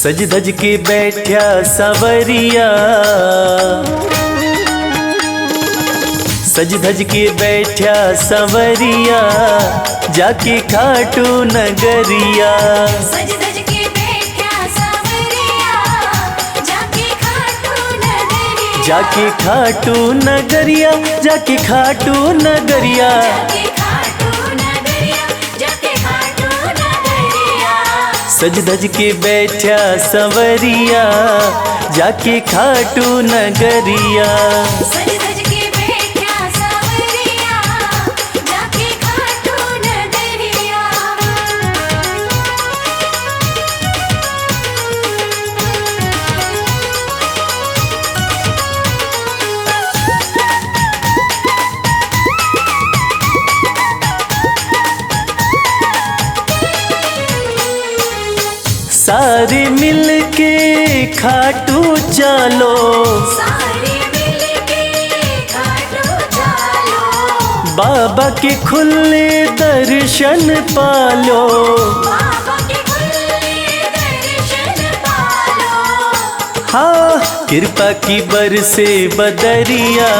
सज धज के बैठा सवरिया, सज धज के बैठा सवरिया, जाके खाटू नगरिया। सज धज के बैठा सवरिया, जाके खाटू नगरिया। जाके खाटू नगरिया, जाके खाटू नगरिया। जाके खाटू नगरिया, जाके खाटू नगरिया। सज धज के बैठा सवरिया, जाके खाटू नगरिया। सज धज के बैठा सवरिया, जाके खाटू नगरिया। सारे मिल के खाटू चलो, सारे मिलके खाटू चलो। बाबा के खुले दर्शन पालो। बाबा के खुले दर्शन पालो। हाँ कृपा की बरसे बदरिया,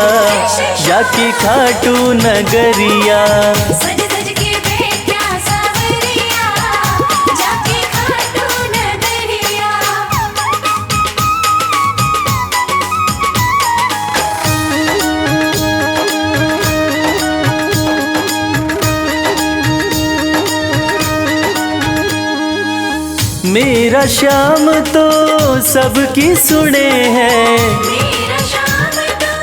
जाके खाटू नगरिया। सज धज के बैठा सवरिया, जाके खाटू नगरिया। मेरा श्याम तो सबकी सुने हैं, मेरा श्याम तो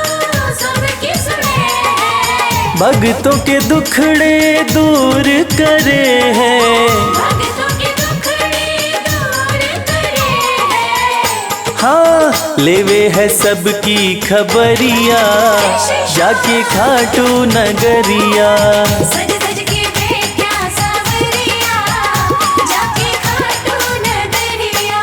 सबकी सुने हैं। भक्तों के दुखड़े दूर करे हैं। भक्तों के दुखड़े दूर करे हैं। हाँ लेवे है सबकी खबरिया, जाके खाटू नगरिया। सज धज के बैठा सवरिया, जाके खाटू नगरिया।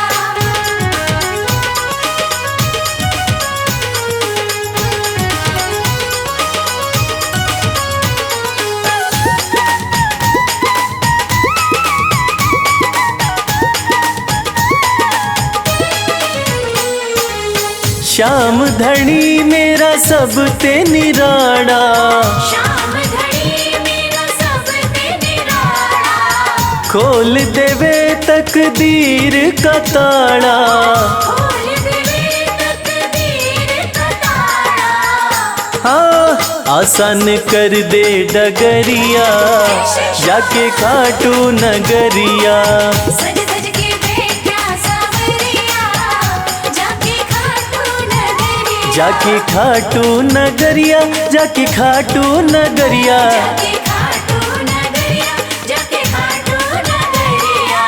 श्याम धनी मेरा सब ते निराड़ा, श्याम धनी मेरा सब ते निराला। खोल देवे तकदीर का ताड़ा। खोल देवे तकदीर का ताला। हाँ आसान कर दे डगरिया, जाके खाटू नगरिया। सज धज के बैठा सवरिया, जाके खाटू नगरिया। जाके खाटू नगरिया, जाके खाटू नगरिया। जाके खाटू नगरिया, जाके खाटू नगरिया।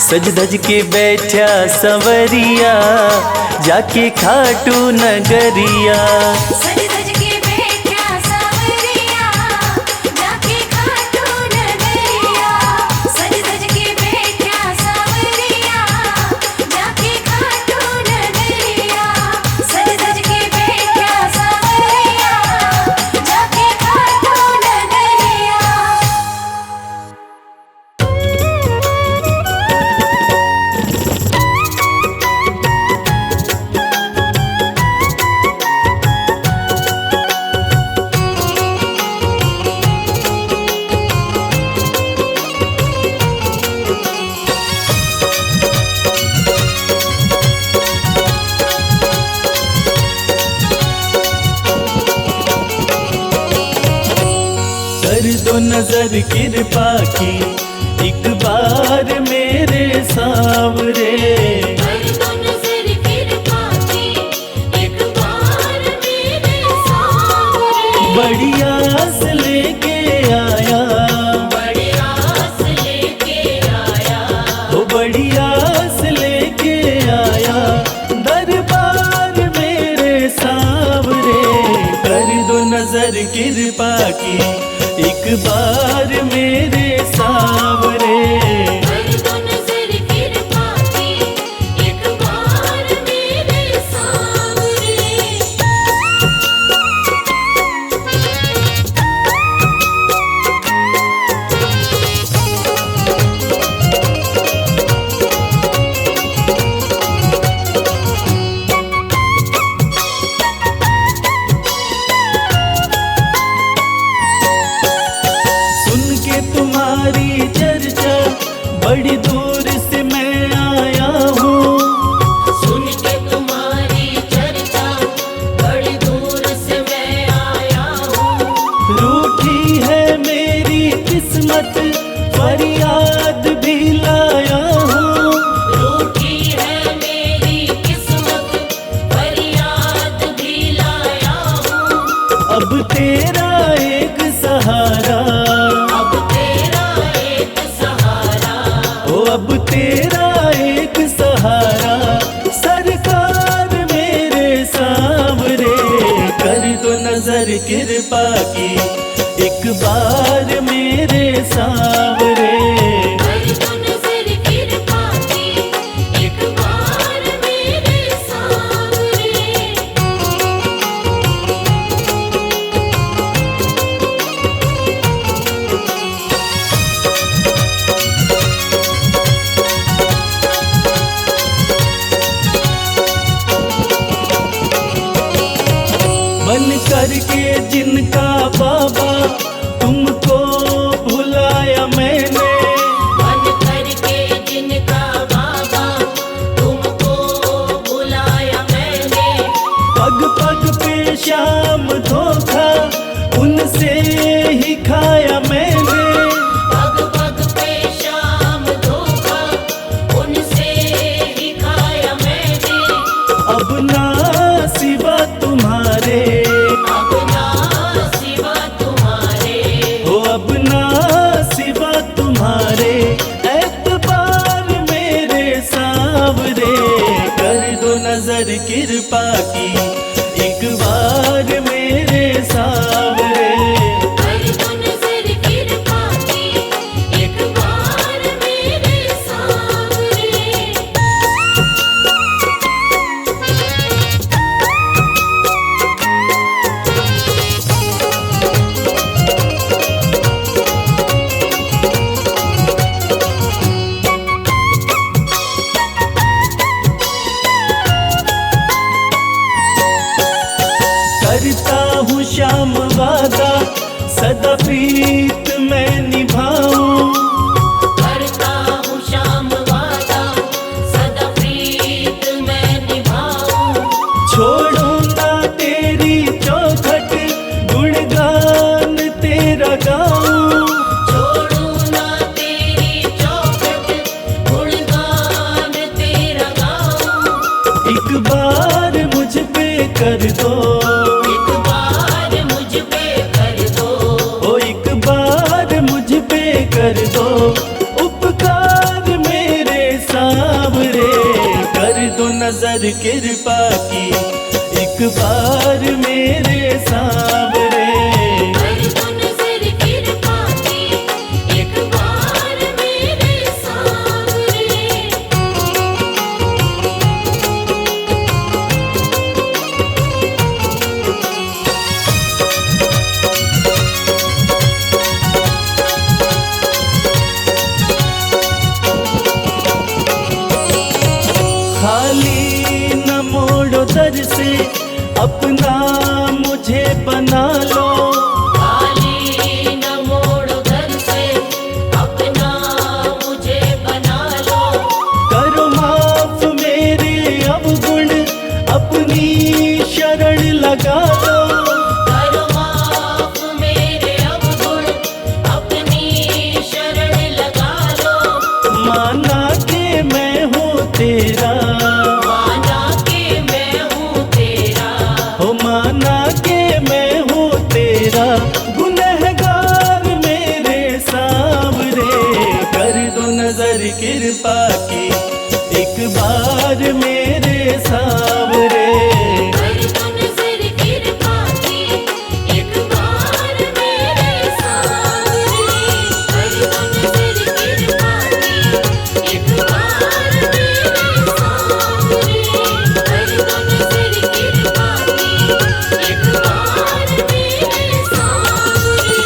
सज धज के बैठा सवरिया, जाके खाटू नगरिया। सज धज के बैठा सवरिया, जाके खाटू नगरिया। सज धज के बैठा सवरिया, जाके खाटू नगरिया। सज धज के बैठा सवरिया, जाके खाटू नगरिया। कर दो नजर कृपा की एक बार मेरे सावरे। कर दो नजर कृपा की एक बार मेरे सावरे। बड़ी आस लेके आया, बड़ी आस लेके आया। वो बड़ी आस लेके आया, दरबार मेरे सावरे। कर दो नजर कृपा की एक बार मेरे सावरे। कर दो नजर कृपा की एक बार मेरे सावरे। बड़ी दूर से मैं आया हूँ। सुन के तुम्हारी चर्चा बड़ी दूर से मैं आया हूँ। रूठी है मेरी किस्मत, फरियाद भी लाया हूँ। रूठी है मेरी किस्मत, फरियाद भी लाया हूँ। अब तेरा एक सहारा, अब तेरा एक सहारा, ओ अब तेरा एक सहारा, सरकार मेरे सामने कर दो नजर कृपा की, एक बार मेरे सामने। कर दो नजर कृपा की, एक बार मेरे सामने। बन करके जिनका बाबा तुमको भुलाया मैंने, बन करके जिनका बाबा तुमको बुलाया मैंने। पग पग पे शाम धोखा उनसे ही खाया मैंने। पग पग पे शाम धोखा उनसे ही खाया मैंने। अब ना सिवा तुम्हारे, अब ना सिवा तुम्हारे, हो अब ना सिवा तुम्हारे, एतबार मेरे सावरे कर दो नजर कृपा की, एक बार मेरे सावरे। कर दो नजर कृपा की, एक बार मेरे सामने। करता हूँ श्याम वादा, सदा प्रीत मैं निभाऊं। करता हूँ श्याम वादा, सदा प्रीत मैं निभाऊं। छोड़ो ना तेरी चौखट, गुणगान तेरा गाऊं। छोड़ू ना तेरी चौखट, गुणगान तेरा गाऊं। एक बार मुझ पे कर दो, एक बार मुझ पे कर दो, ओ एक बार मुझ पे कर दो, उपकार मेरे सावरे कर दो नजर कृपा की, एक बार मेरे सावरे। कर दो नजर कृपा की, एक बार मेरे सामने। खाली न मोड़ो दर से, अपना मुझे बना लो। खाली न मोड़ो दर से, अपना मुझे बना लो। करो माफ मेरे अवगुण, अपनी शरण लगा लो। करो माफ मेरे अवगुण, अपनी शरण लगा लो। माना के मैं हूँ तेरा, माना के मैं हूँ तेरा, हो माना के मैं हूँ तेरा, गुनहगार मेरे सावरे कर दो नजर कृपा की, एक बार मेरे सावरे। कर दो नजर कृपा की, एक बार मेरे सामने। कर दो नजर कृपा की, एक बार मेरे सामने। कर दो नजर कृपा की, एक बार मेरे सामने।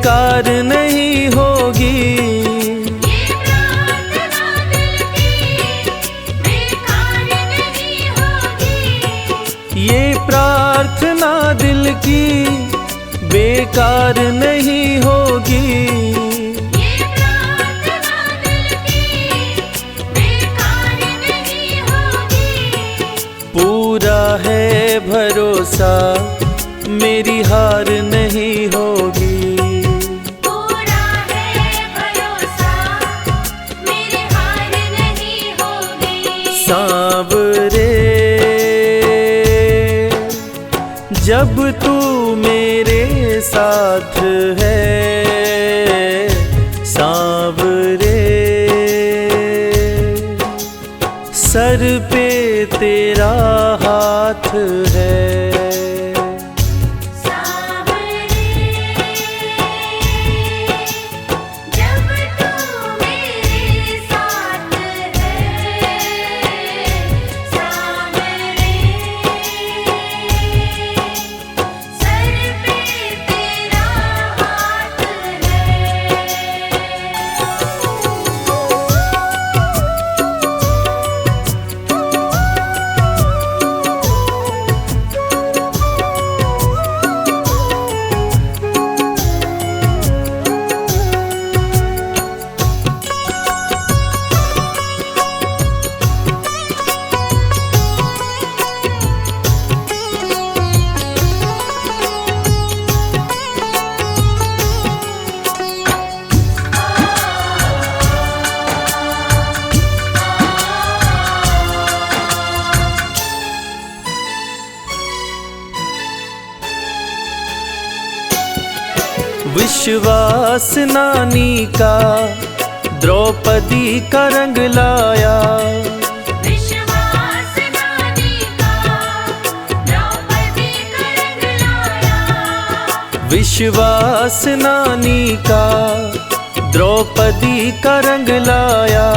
बेकार नहीं होगी। ये प्रार्थना दिल की बेकार नहीं होगी। ये प्रार्थना दिल की बेकार नहीं होगी। पूरा है भरोसा मेरी हार नहीं होगी। पूरा है भरोसा मेरी हार नहीं होगी। सांवरे जब तू मेरे साथ है, सांवरे सर पे तेरा हाथ है। विश्वास नानी का द्रौपदी का रंग लाया। विश्वास नानी का द्रौपदी का रंग लाया। विश्वास नानी का द्रौपदी का रंग लाया।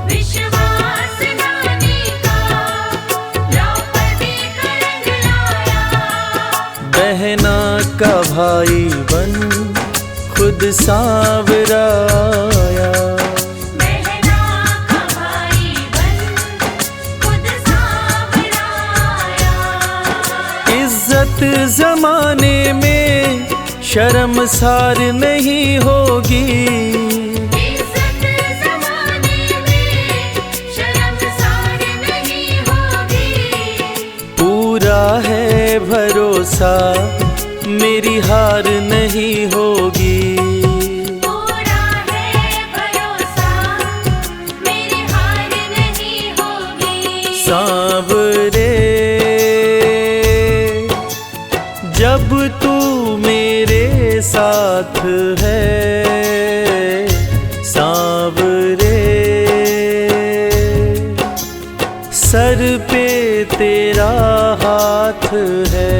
विश्वास नानी का द्रौपदी का रंग लाया। बहना का भाई बन खुद सांवरा आया। बहना का भाई बन खुद सांवरा आया। इज्जत जमाने में शर्मसार नहीं होगी। इज्जत जमाने में शर्मसार नहीं होगी। पूरा है भरोसा मेरी हार नहीं होगी। पूरा है भरोसा मेरी हार नहीं होगी। सांवरे जब तू मेरे साथ है, सांवरे सर पे तेरा हाथ है।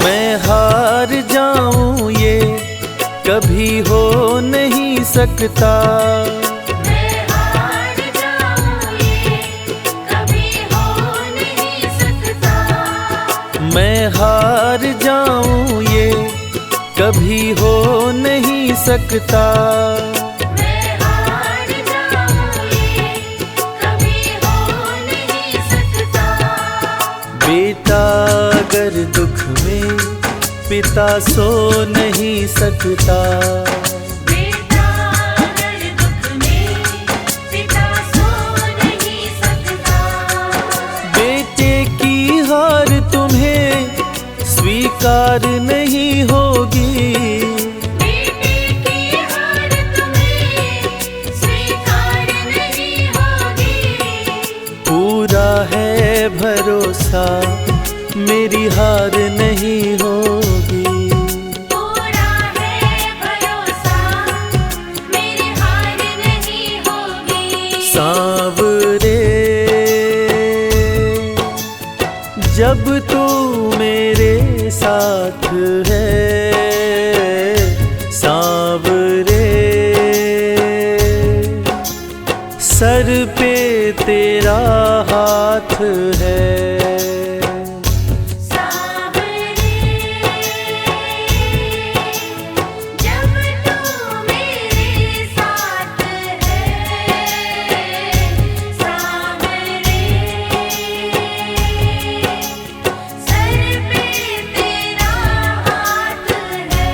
मैं हार जाऊं ये कभी हो नहीं सकता। मैं हार जाऊं ये कभी हो नहीं सकता। मैं हार जाऊं ये कभी हो नहीं सकता। मैं हार जाऊं ये कभी हो नहीं सकता। बेटा अगर दुख में पिता सो नहीं सकता। बेटा अगर दुख में पिता सो नहीं सकता। बेटे की हार तुम्हें स्वीकार नहीं होगी। बेटे की हार तुम्हें स्वीकार नहीं होगी। पूरा है भरोसा मेरी हार नहीं होगी। पूरा है भरोसा मेरी हार नहीं होगी। सांवरे जब तू मेरे साथ है, सांवरे सर पे तेरा हाथ है। जब तू मेरे साथ है, सांवरे सर पे तेरा हाथ है।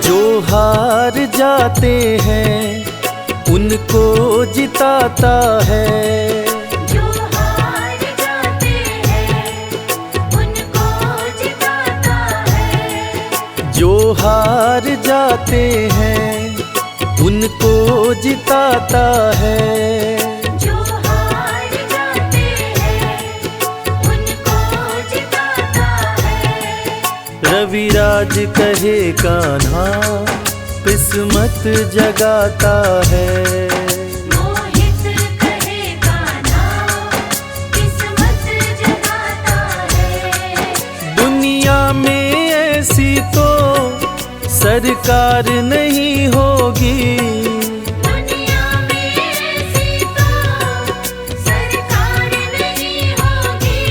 जो हार जाते हैं उनको जिताता है। जो हार जाते हैं उनको जिताता है। जो हार जाते हैं उनको जिताता है। जो हार जाते हैं उनको जिताता है। रविराज कहे कान्हा किस्मत जगाता है। मोहित कहे कान्हा किस्मत जगाता है। दुनिया में ऐसी तो सरकार नहीं होगी। दुनिया में ऐसी तो सरकार नहीं होगी।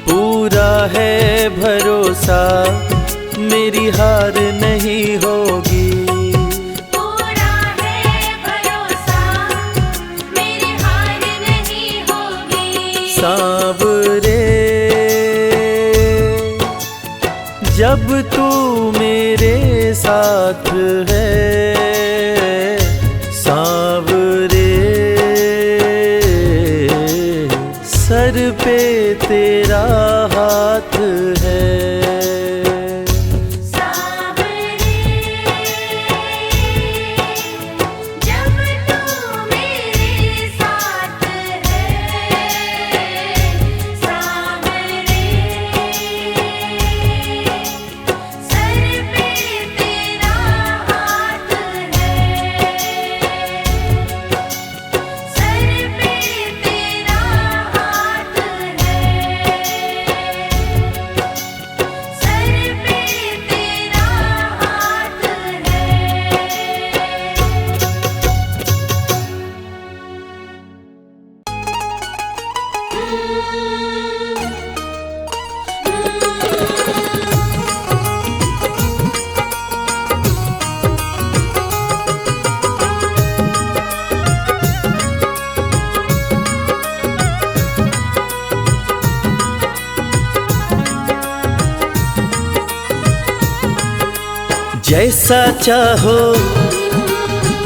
पूरा है भरोसा मेरी हार नहीं होगी। पूरा है भरोसा मेरी हार नहीं होगी। सांवरे जब तू मेरे साथ है, सांवरे सर पे तेरा हाथ है। जब तू मेरे साथ है, सांवरे सर पे तेरा हाथ है। सर पे तेरा हाथ है। सर पे तेरा हाथ है। जैसा चाहो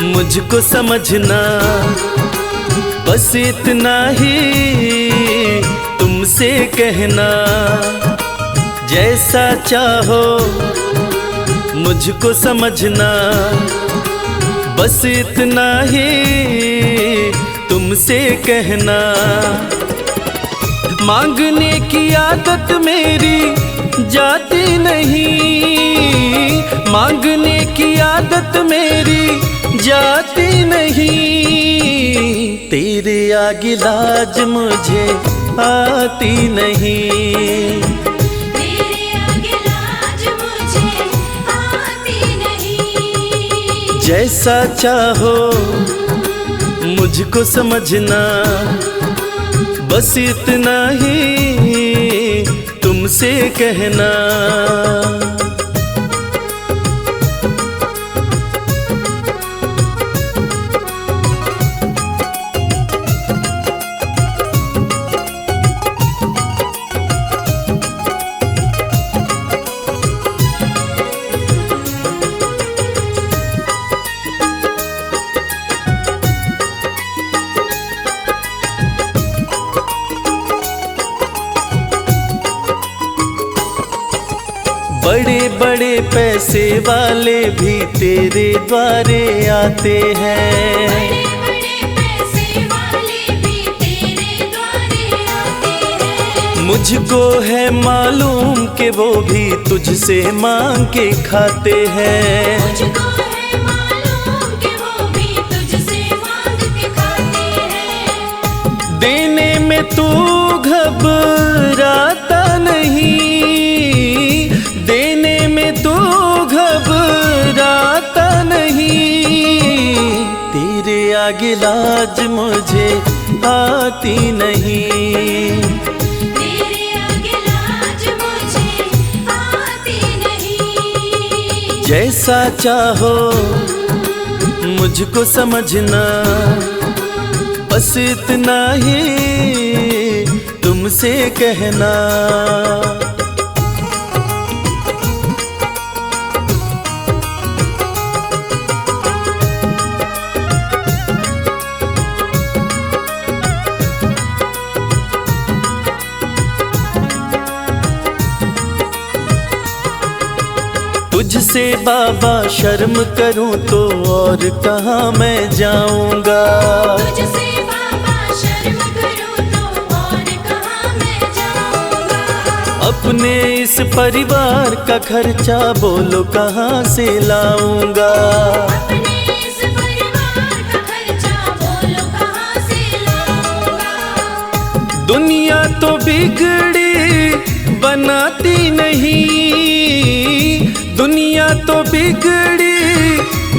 मुझको समझना, बस इतना ही तुमसे कहना। जैसा चाहो मुझको समझना, बस इतना ही तुमसे कहना। मांगने की आदत मेरी जाती नहीं, मांगने की आदत मेरी जाती नहीं। तेरे आगे लाज मुझे आती नहीं, तेरे आगे लाज मुझे आती नहीं। जैसा चाहो मुझको समझना, बस इतना ही तुमसे कहना। बड़े बड़े पैसे वाले भी तेरे द्वारे आते हैं, बड़े बड़े पैसे वाले भी तेरे द्वारे आते हैं। मुझको है मालूम कि वो भी तुझसे मांग के खाते हैं। मुझको है मालूम कि वो भी तुझसे मांग के खाते हैं। देने में तू घबराता नहीं, देने में तू घबराता नहीं। तेरे आगे लाज मुझे आती नहीं, तेरे आगे लाज मुझे आती नहीं। जैसा चाहो मुझको समझना, बस इतना ही तुमसे कहना। तुझसे बाबा शर्म करूं तो और कहाँ मैं जाऊंगा। तुझसे बाबा शर्म करूं तो और कहाँ मैं जाऊंगा। अपने इस परिवार का खर्चा बोलो कहाँ से लाऊंगा। अपने इस परिवार का खर्चा बोलो कहाँ से लाऊंगा। दुनिया तो बिगड़ी बनाती नहीं, दुनिया तो बिगड़ी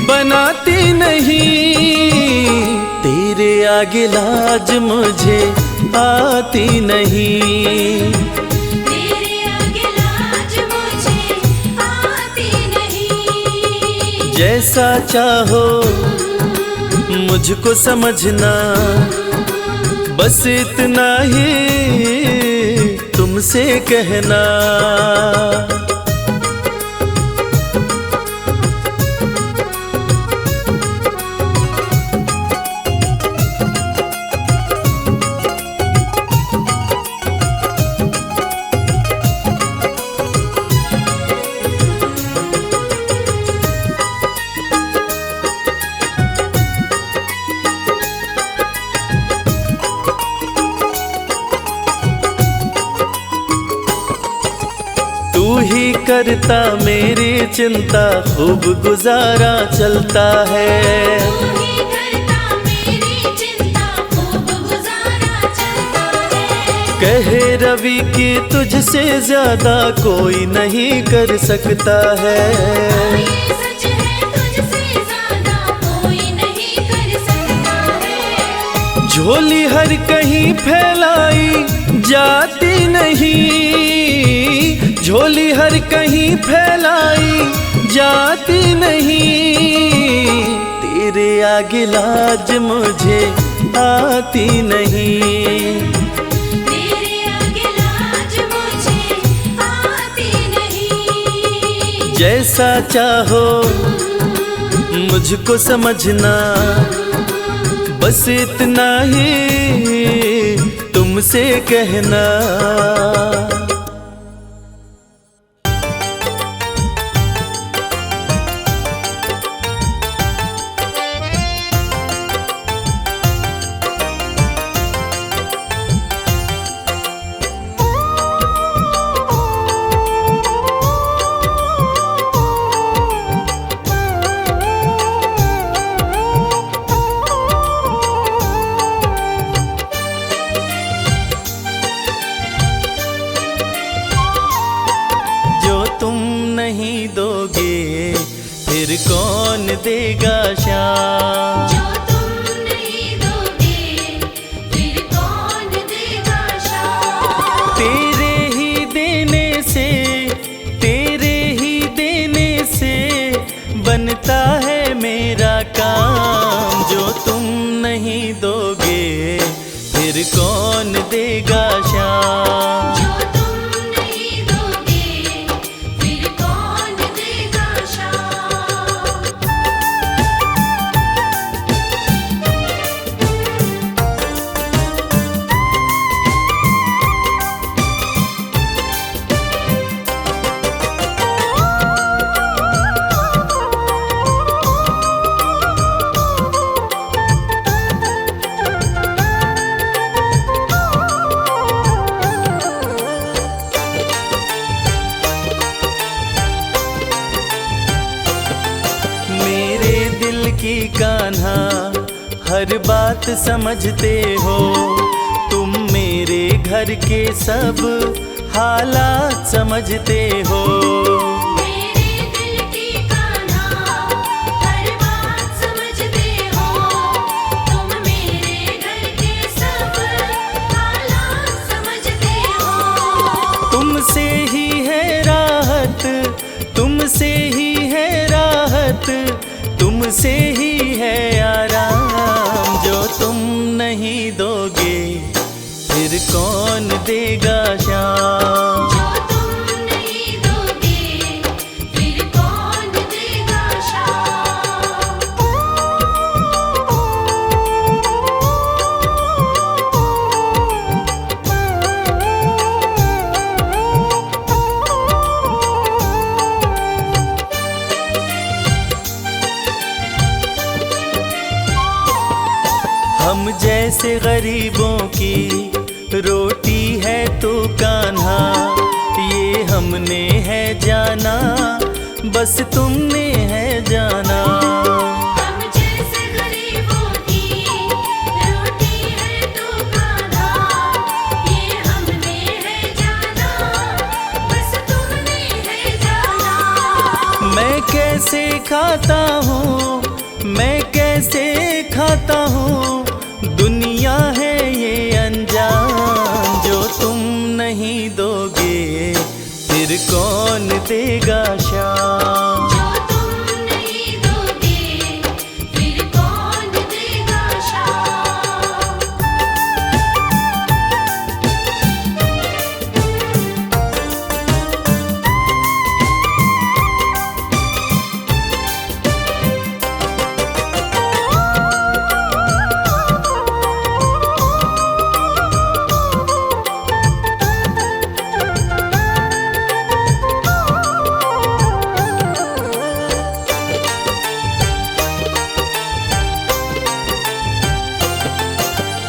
बनाती नहीं। तेरे आगे लाज मुझे आती नहीं, तेरे आगे लाज मुझे आती नहीं। जैसा चाहो मुझको समझना, बस इतना ही तुमसे कहना। तू ही करता मेरी चिंता, खूब गुजारा चलता है। तू ही करता मेरी चिंता, खूब गुजारा चलता है। कहे रवि कि तुझसे ज्यादा कोई नहीं कर सकता है। ये सच है, तुझसे ज्यादा कोई नहीं कर सकता है। झोली हर कहीं फैलाई जाती नहीं, झोली हर कहीं फैलाई जाती नहीं। तेरे आगे लाज मुझे आती नहीं, तेरे आगे लाज मुझे आती नहीं। जैसा चाहो मुझको समझना, बस इतना ही तुमसे कहना। देगा श्याम। जो तुम नहीं दोगे फिर कौन देगा श्याम। मेरे दिल की कान्हा हर बात समझते हो, तुम मेरे घर के सब हालात समझते हो। मेरे दिल की कान्हा हर बात समझते हो, तुम मेरे घर के सब हालात समझते हो। तुमसे ही है राहत, तुमसे ही है राहत, तुमसे ही है आराम। जो तुम नहीं दोगे फिर कौन देगा श्याम। जो तुम नहीं दोगे फिर कौन देगा श्याम। हम जैसे गरीबों की रोटी है तो कान्हा, ये हमने है जाना बस तुमने है जाना। हम जैसे गरीबों की रोटी है तो कान्हा, ये हमने है जाना बस तुमने है जाना। मैं कैसे खाता हूँ, मैं कैसे खाता हूँ, दुनिया है ये अनजान। जो तुम नहीं दोगे फिर कौन देगा श्याम। जो तुम नहीं दोगे फिर कौन देगा श्याम।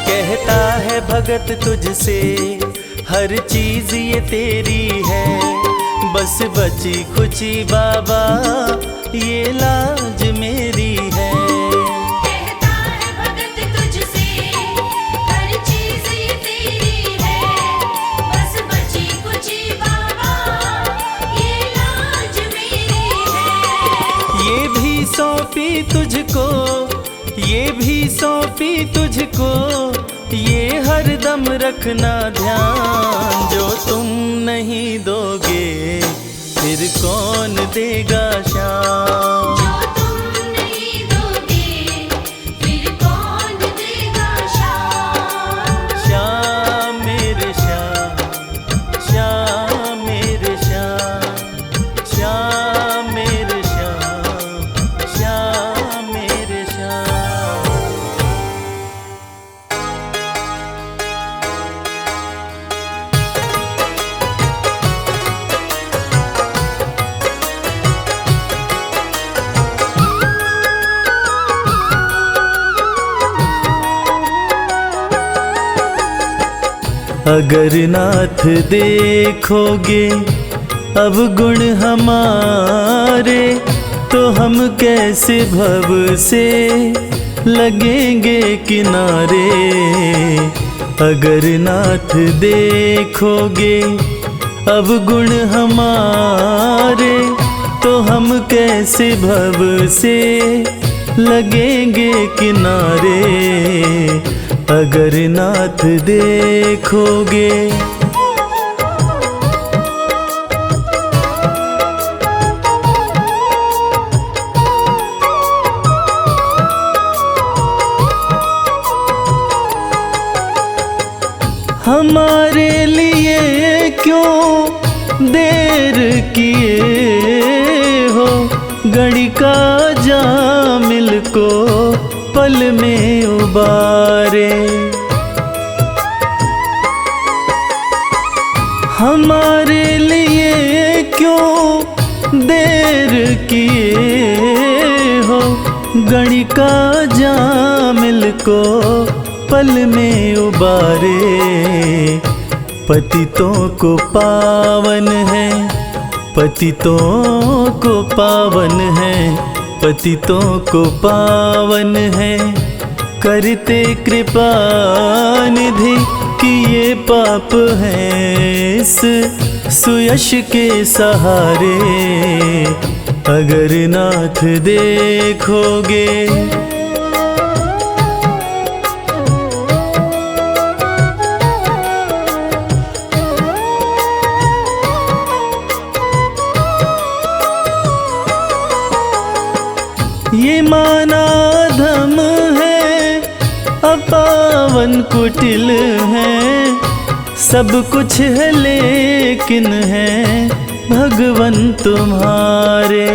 कहता है भगत तुझसे हर चीज ये तेरी है, बस बची खुची बाबा ये लाज मेरी है। कहता है भगत तुझसे हर चीज ये तेरी है, बस बची कुची बाबा ये लाज मेरी है। ये भी सौंपी तुझको, ये भी सौंपी तुझको, ये हर दम रखना ध्यान। जो तुम नहीं दोगे फिर कौन देगा श्याम। जो तुम नहीं दोगे फिर कौन देगा श्याम। श्याम मेरे श्याम, श्याम मेरे श्याम, श्याम मेरे श्याम, श्याम मेरे श्याम। अगर नाथ देखोगे अब गुण हमारे, तो हम कैसे भव से लगेंगे किनारे। अगर नाथ देखोगे अब गुण हमारे, तो हम कैसे भव से लगेंगे किनारे। अगर नाथ देखोगे। हमारे लिए क्यों देर किए हो, घड़ी का जामिल को पल में उबारे। हमारे लिए क्यों देर किए हो, घड़ी का जामिल को पल में उबारे। पतितों को पावन है, पतितों को पावन है, पतितों को पावन है, करते कृपा निधि कि ये पाप हैं इस सुयश के सहारे। अगर नाथ देखोगे ये माना धम है, अपावन कुटिल है, सब कुछ है लेकिन है भगवन तुम्हारे।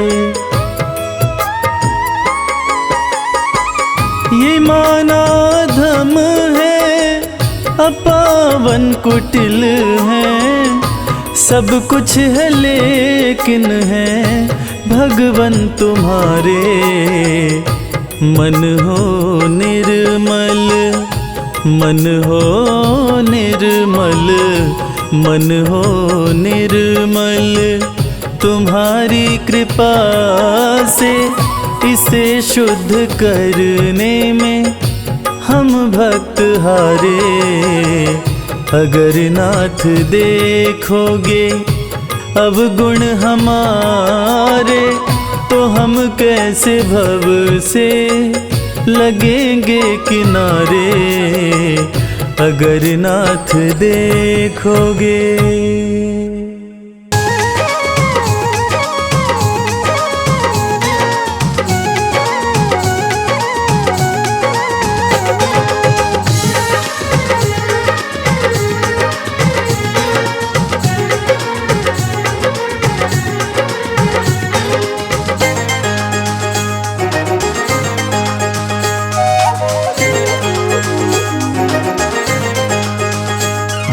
ये माना धम है, अपावन कुटिल है, सब कुछ है लेकिन है भगवन तुम्हारे। मन हो निर्मल, मन हो निर्मल, मन हो निर्मल, तुम्हारी कृपा से इसे शुद्ध करने में हम भक्त हारे। अगर नाथ देखोगे अब गुण हमारे, तो हम कैसे भव से लगेंगे किनारे। अगर नाथ देखोगे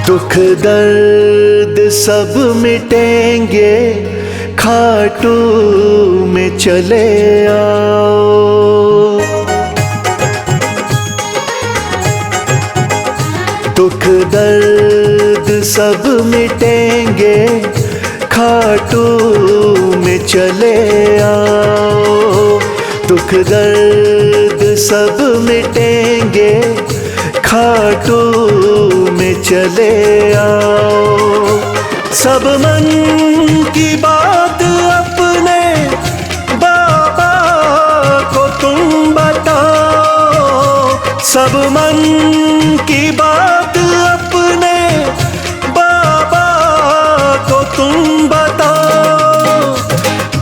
दुख दर्द सब मिटेंगे, खाटू में चले आओ। दुख दर्द सब मिटेंगे, खाटू में चले आओ। दुख दर्द सब मिटेंगे, खाटू में चले आओ। सब मन की बात अपने बाबा को तुम बताओ। सब मन की बात अपने बाबा को तुम बताओ।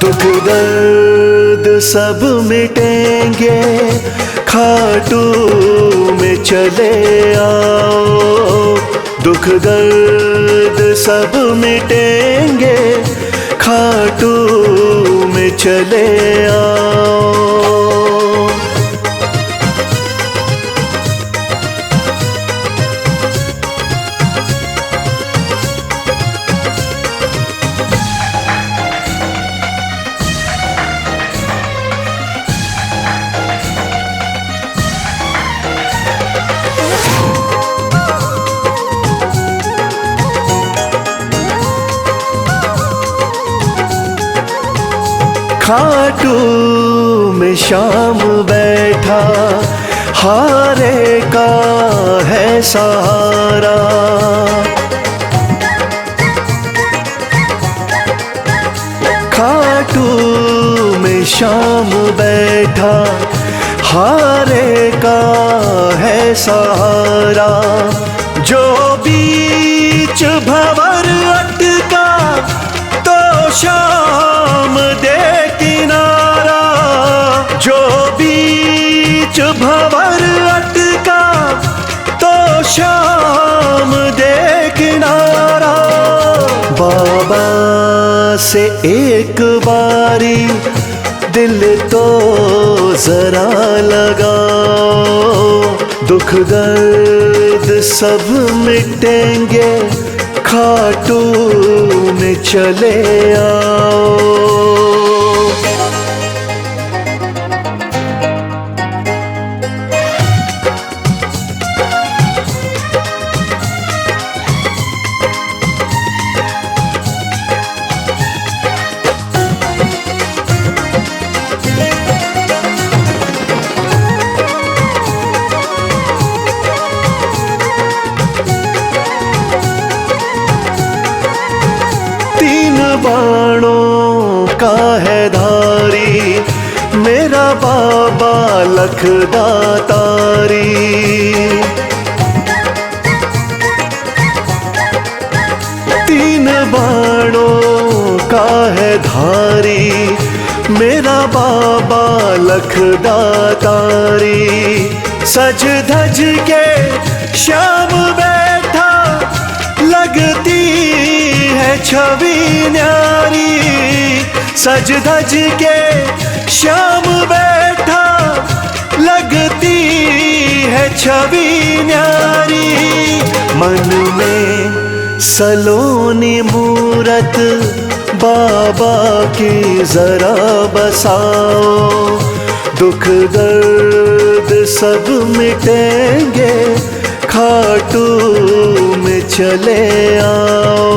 दुख दर्द सब मिटेंगे, खाटू में चले आओ। दुख दर्द सब मिटेंगे, खाटू में चले आओ। खाटू में शाम बैठा, हारे का है सहारा। खाटू में शाम बैठा, हारे का है सहारा। जो बीच भंवर अटका, तो शाम दे किनारा। जो बीच भंवर अटका, तो शाम शाम दे किनारा। बाबा से एक बारी दिल तो जरा लगाओ, दुख दर्द सब मिटेंगे खाटू में चले आओ। बाणों का है धारी मेरा बाबा लखदातारी। तीन बाणों का है धारी मेरा बाबा लखदातारी। सज धज के श्याम बैठा लगती है छवि न्यारी। सज धज के श्याम बैठा लगती है छवि न्यारी। मन में सलोनी मूरत बाबा की जरा बसाओ, दुख दर्द सब मिटेंगे खाटू में चले आओ।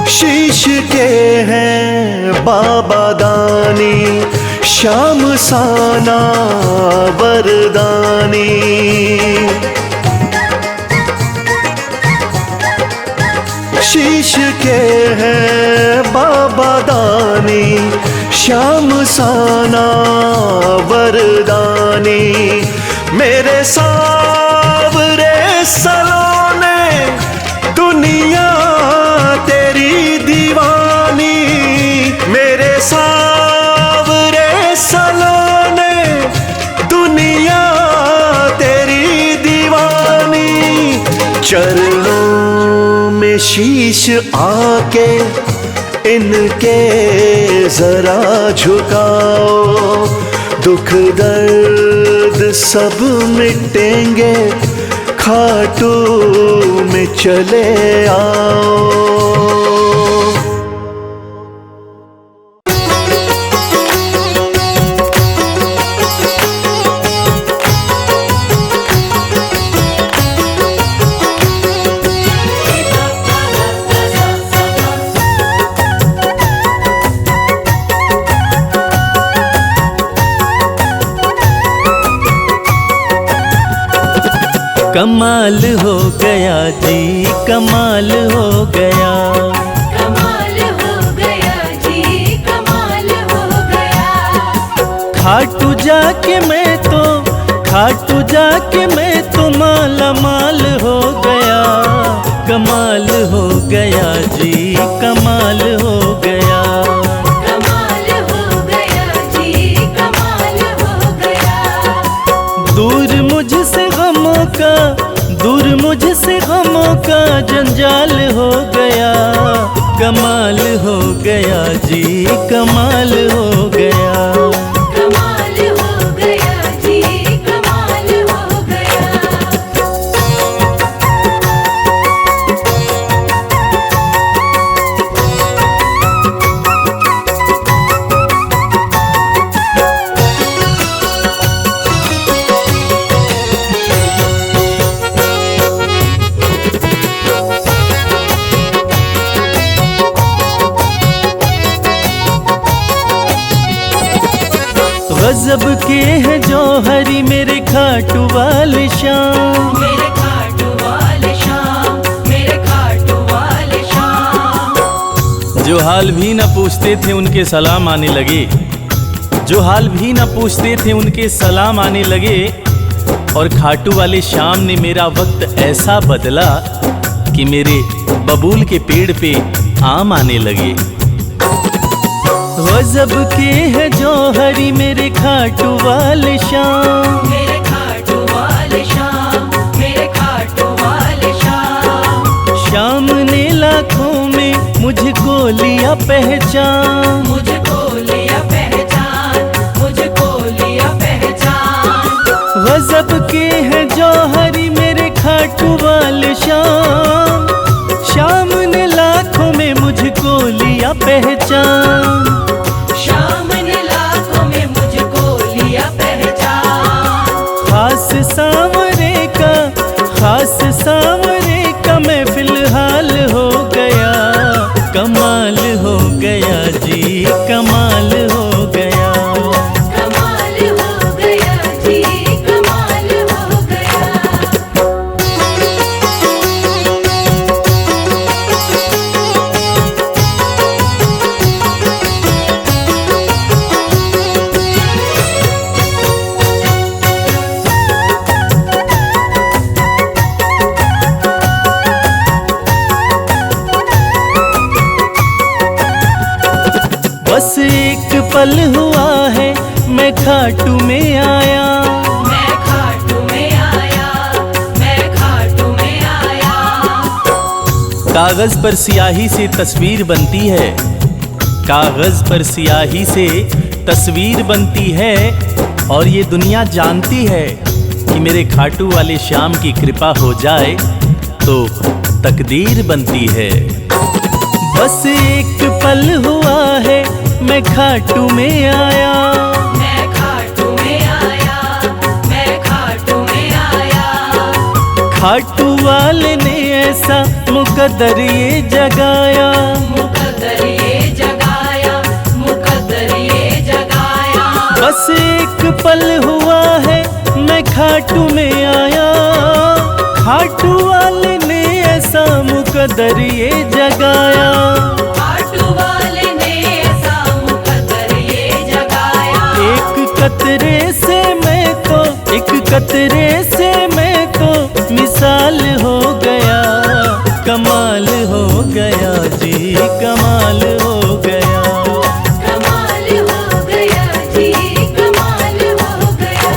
शीश के हैं बाबा दानी श्याम साना वरदानी। शीश के हैं बाबा दानी श्याम साना वरदानी। मेरे सावरे सलोने दुनिया तेरी दीवानी। मेरे सावरे सलोने दुनिया तेरी दीवानी। चरणों में शीश आके इनके जरा झुकाओ, दुख दर्द सब मिटेंगे खाटू में चले आओ। कमाल हो गया जी, कमाल हो गया, कमाल हो गया जी, कमाल हो गया। खाटू जाके मैं तो माला माल हो गया। कमाल हो गया जी, कमाल हो गया, कमाल हो गया जी, कमाल हो गया। दूर मुझसे गमों का जंजाल हो गया। कमाल हो गया जी, कमाल हो गया, कमाल हो गया जी, कमाल हो गया। गजब के हैं जौहरी मेरे खाटू वाले श्याम। मेरे खाटू वाले श्याम, मेरे खाटू वाले श्याम। जो हाल भी न पूछते थे उनके सलाम आने लगे, जो हाल भी न पूछते थे उनके सलाम आने लगे। और खाटू वाले श्याम ने मेरा वक्त ऐसा बदला कि मेरे बबूल के पेड़ पे आम आने लगे। गजब के है जौहरी मेरे खाटू वाले श्याम, मेरे खाटू वाले श्याम, मेरे खाटू वाले श्याम। श्याम ने लाखों में मुझको लिया पहचान, मुझको लिया पहचान, मुझको लिया पहचान। गजब के है जौहरी मेरे खाटू वाले श्याम, श्याम ने लाखों में मुझको लिया पहचान। श्याम ने लाखों में मुझको लिया पहचान। खास सांवरे का मैं फिलहाल हो गया, कमाल हो गया जी, कमाल हो गया। कमाल हो गया जी, कमाल हो गया। बस एक पल हुआ है मैं खाटू में आया, मैं खाटू में आया, मैं खाटू में आया। कागज पर स्याही से तस्वीर बनती है, कागज पर स्याही से तस्वीर बनती है। और ये दुनिया जानती है कि मेरे खाटू वाले श्याम की कृपा हो जाए तो तकदीर बनती है। बस एक पल हुआ है मैं खाटू में आया, मैं खाटू में आया, मैं खाटू में आया। खाटू वाले ने ऐसा मुकद्दर ये जगाया, मुकद्दर ये जगाया, मुकद्दर ये जगाया। बस एक पल हुआ है मैं खाटू में आया, खाटू वाले ने ऐसा मुकद्दर ये जगाया। खाटू वाले ने ऐसा मुकद्दर ये जगाया। एक कतरे से मैं तो, एक कतरे से मैं तो मिसाल हो गया, कमाल हो गया जी, कमाल हो गया। कमाल हो गया जी, कमाल हो गया।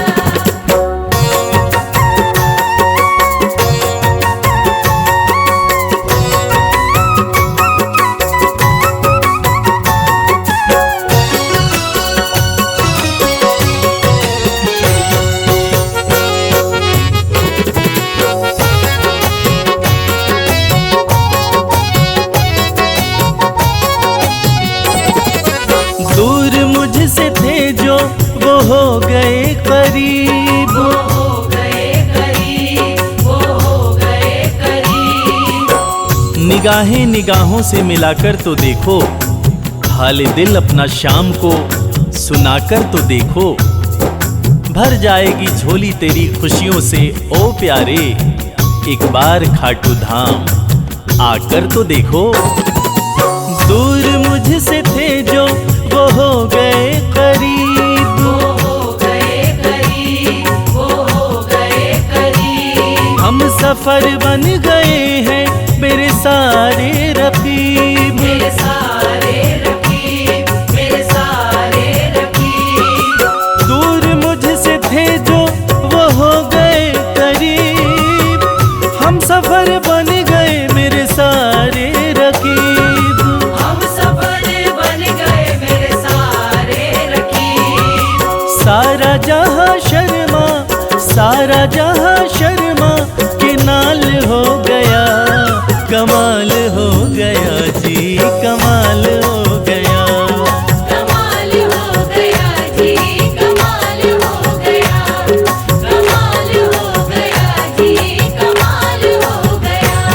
दूर मुझसे थे जो वो हो गए करीब, वो हो गए करीब, वो हो गए करीब। निगाहें निगाहों से मिलाकर तो देखो, हाल दिल अपना शाम को सुनाकर तो देखो। भर जाएगी झोली तेरी खुशियों से ओ प्यारे, एक बार खाटू धाम आकर तो देखो। दूर मुझसे थे जो वो हो गए करीब, वो हो गए करीब, वो हो गए करीब। हम सफर बन गए हैं मेरे सारे रकीब, मेरे सारे रकीब, मेरे सारे रकीब। दूर मुझसे थे जो वो हो गए करीब, हम सफर बन गए मेरे सारे रकीब। हम सफर बन गए मेरे सारे रकीब। सारा जहां शर्मा, सारा जहां शर्मा के नाल हो गया, कमाल हो गया जी, कमाल हो गया। कमाल हो गया जी, कमाल हो गया। कमाल हो गया जी, कमाल हो गया।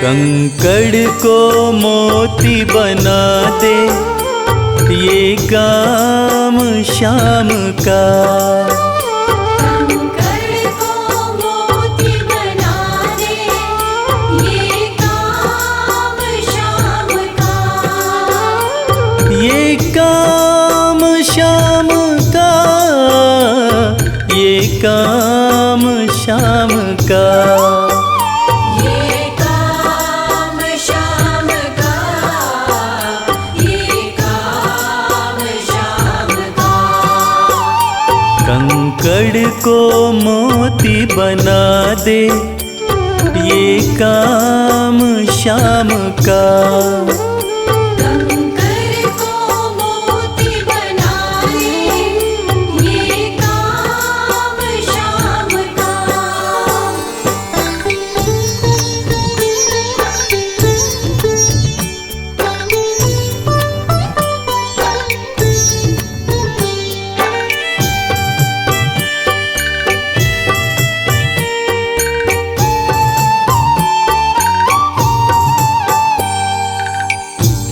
कंकड़ को मोती बना दे, ये काम शाम का। कंकड़ को मोती बना दे, ये काम शाम का। ये काम शाम का, ये काम शाम का। ये काम शाम का, ये काम शाम का। कंकड़ को मोती बना दे, ये काम शाम का। कंकड़ को मोती बना दे, ये काम शाम का।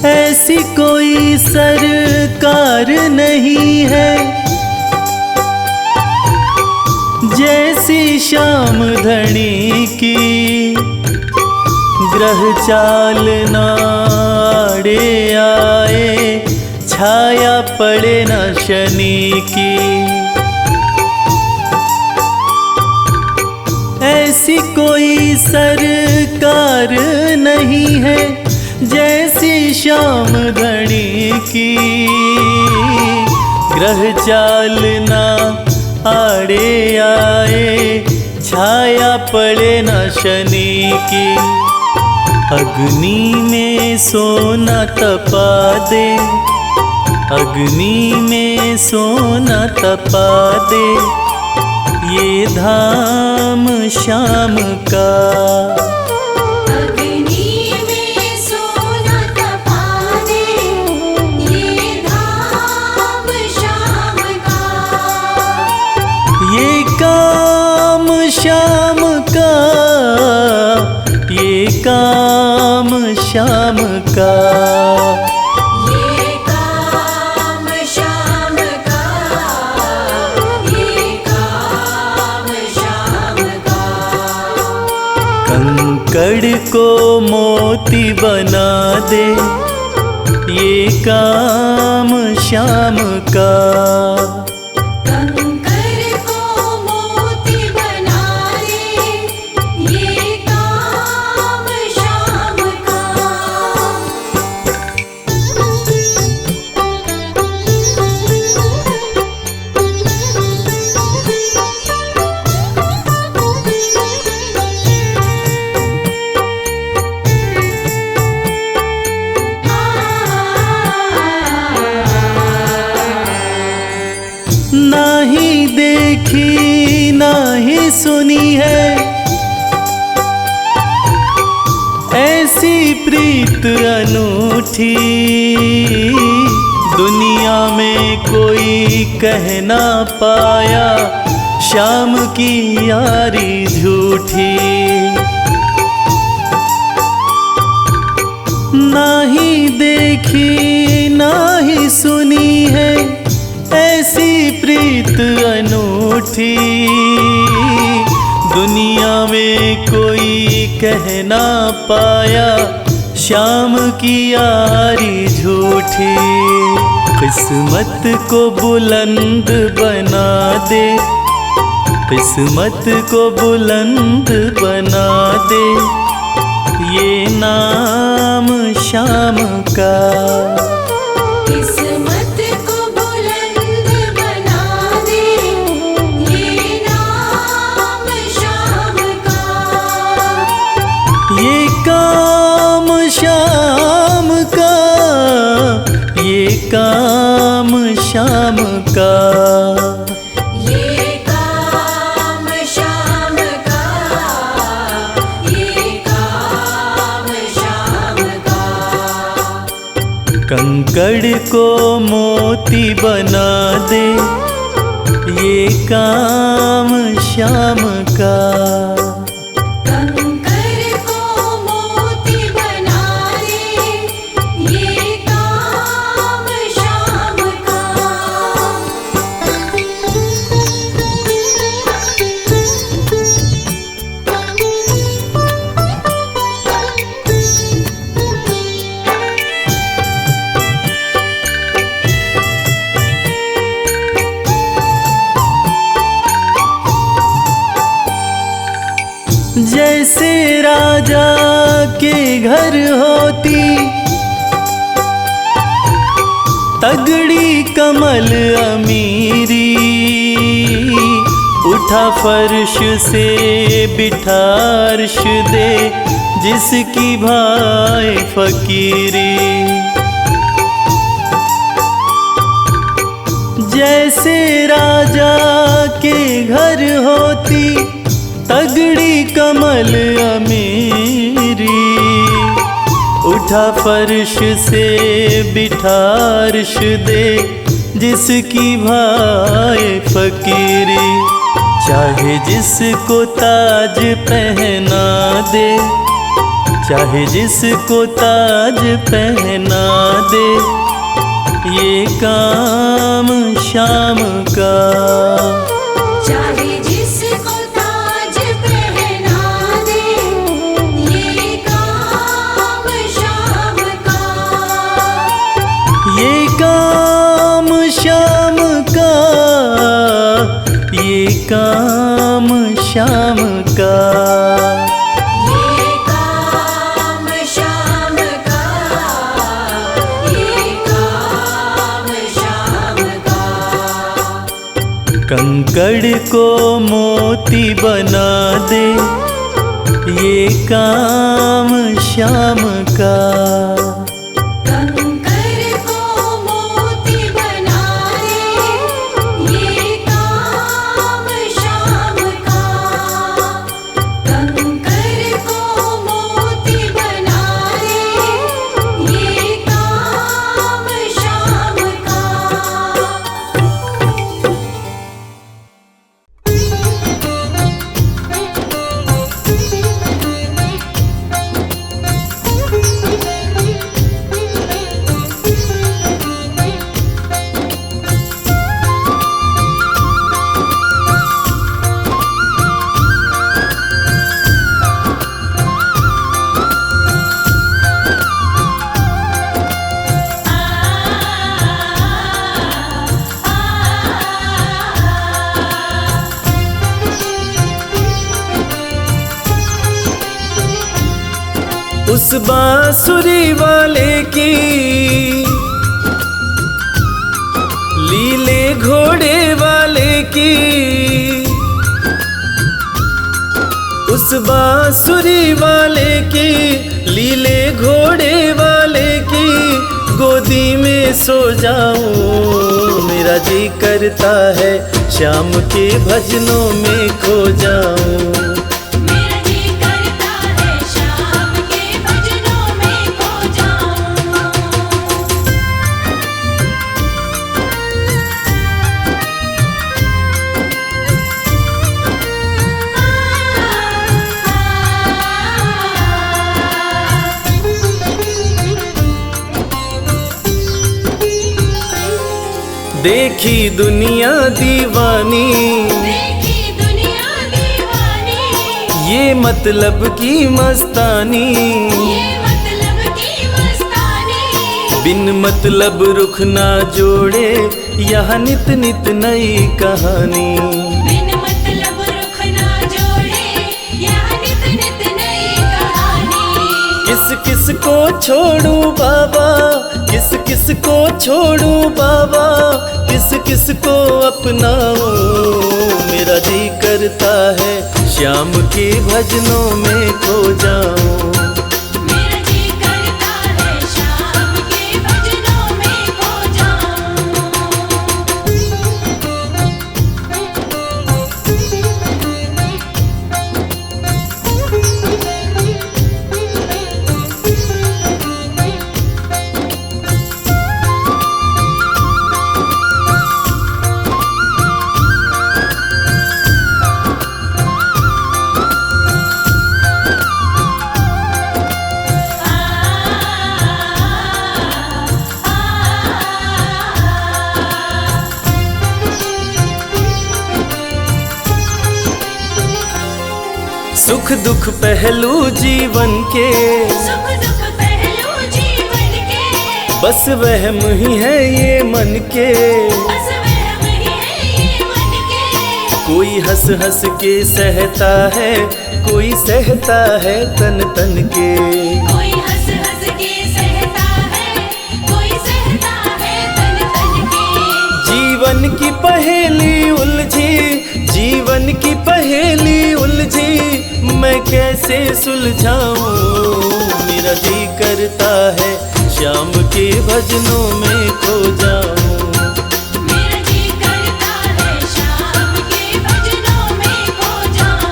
ऐसी कोई सरकार नहीं है जैसी श्याम धनी की। ग्रह चाल नाड़े आए, छाया पड़े न शनि की। ऐसी कोई सरकार नहीं है जैसी श्याम धनी की। ग्रह चाल ना आड़े आए, छाया पड़े न शनि की। अग्नि में सोना तपा दे, अग्नि में सोना तपा दे, ये धाम शाम का। अग्नि में सोना तपा दे, ये धाम शाम का। ये काम शाम का, ये काम शाम का। ये काम शाम का, ये काम शाम का। कंकड़ को मोती बना दे, ये काम शाम का। कंकड़ को मोती बना दे, ये काम शाम का। नाही देखी नाही सुनी है ऐसी प्रीत अनूठी। दुनिया में कोई कह ना पाया, शाम की यारी झूठी। नाही देखी नाही सुनी है ऐसी प्रीत अनूठी। दुनिया में कोई कह ना पाया, शाम की यारी झूठी। किस्मत को बुलंद बना दे, किस्मत को बुलंद बना दे, ये नाम शाम का। किस्मत को बुलंद बना दे, ये नाम शाम का। ये काम शाम का, ये काम शाम का। ये काम शाम का, ये काम शाम का। कंकड़ को मोती बना दे, ये काम शाम का। कंकड़ को मोती जैसे राजा के घर होती तगड़ी कमल अमीरी, उठा फर्श से बिठा अर्श दे जिसकी भाई फकीरी। जैसे राजा के घर होती तगड़ी कमल अमीरी, उठा फर्श से बिठा अर्श दे जिसकी भाई फकीरी। चाहे जिसको ताज पहना दे, चाहे जिसको ताज पहना दे, ये काम शाम का। चाहे जिसको ताज पहना दे, ये काम शाम का। ये काम शाम का, ये काम शाम का। ये काम शाम का, ये काम शाम का। कंकड़ को मोती बना दे, ये काम शाम का। कंकर को मोती बना दे, ये काम शाम का। कंकर को मोती बना दे, ये काम शाम का। उस बांसुरी वाले की लीले घोड़े वाले की, उस बांसुरी वाले की लीले घोड़े वाले की गोदी में सो जाऊं। मेरा जी करता है शाम के भजनों में खो जाऊं। मेरा जी करता है शाम के भजनों में खो जाऊं। देखी दुनिया दीवानी, देखी दुनिया दीवानी, ये मतलब की मस्तानी, ये मतलब की मस्तानी। बिन मतलब रुख ना जोड़े यहाँ नित नित नई कहानी। बिन मतलब रुख ना जोड़े, यहाँ नित नित नई कहानी। किस किस को छोड़ूं बाबा, किस किस को छोड़ूं बाबा, किस किस को अपनाऊं। मेरा जी करता है शाम के भजनों में खो जाऊं। मेरा जी करता है शाम के भजनों में खो जाऊं। सुख दुख पहलू जीवन के, सुख दुख पहलू जीवन के, बस वहम ही है ये मन के। बस वहम ही है ये मन के। कोई हंस हंस के सहता है, कोई सहता है तन तन के। कोई हंस हंस के सहता है, कोई सहता है तन तन के। जीवन की पहेली उलझी, जीवन की पहेली उलझी, मैं कैसे सुलझाऊं। मेरा जी करता है श्याम के भजनों में खो जाऊं। मेरा जी करता है शाम के भजनों में खो जाऊं।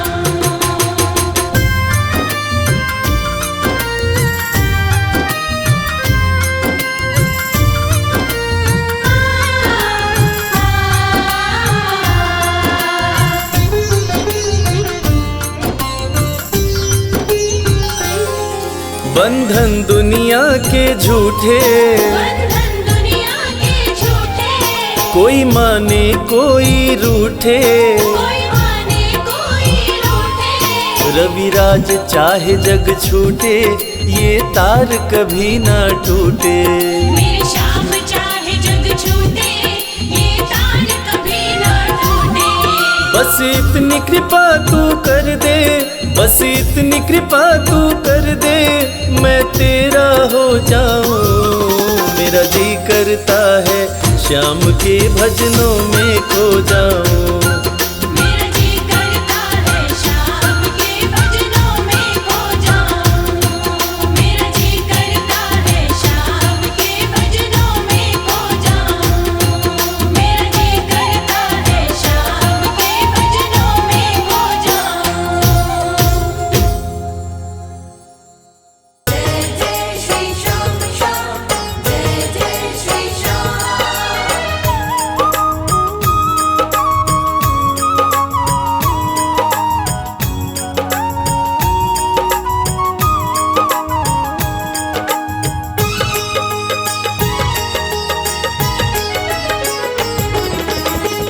बंधन दुनिया के झूठे, बंधन दुनिया के झूठे। कोई माने कोई रूठे। कोई माने कोई रूठे। रविराज चाहे जग छूटे, ये तार कभी ना टूटे। मेरे श्याम चाहे जग छूटे, ये तार कभी ना टूटे। बस इतनी कृपा तू कर दे, बस इतनी कृपा तू कर दे, मैं तेरा हो जाऊं। मेरा जी करता है श्याम के भजनों में खो जाऊं। मेरा जी करता है शाम के भजनों में खो जाऊं। मेरा जी करता है शाम के भजनों में खो जाऊं। मेरा जी करता है शाम के भजनों में खो जाऊं। जय जय श्री श्याम श्याम, जय जय श्री श्याम।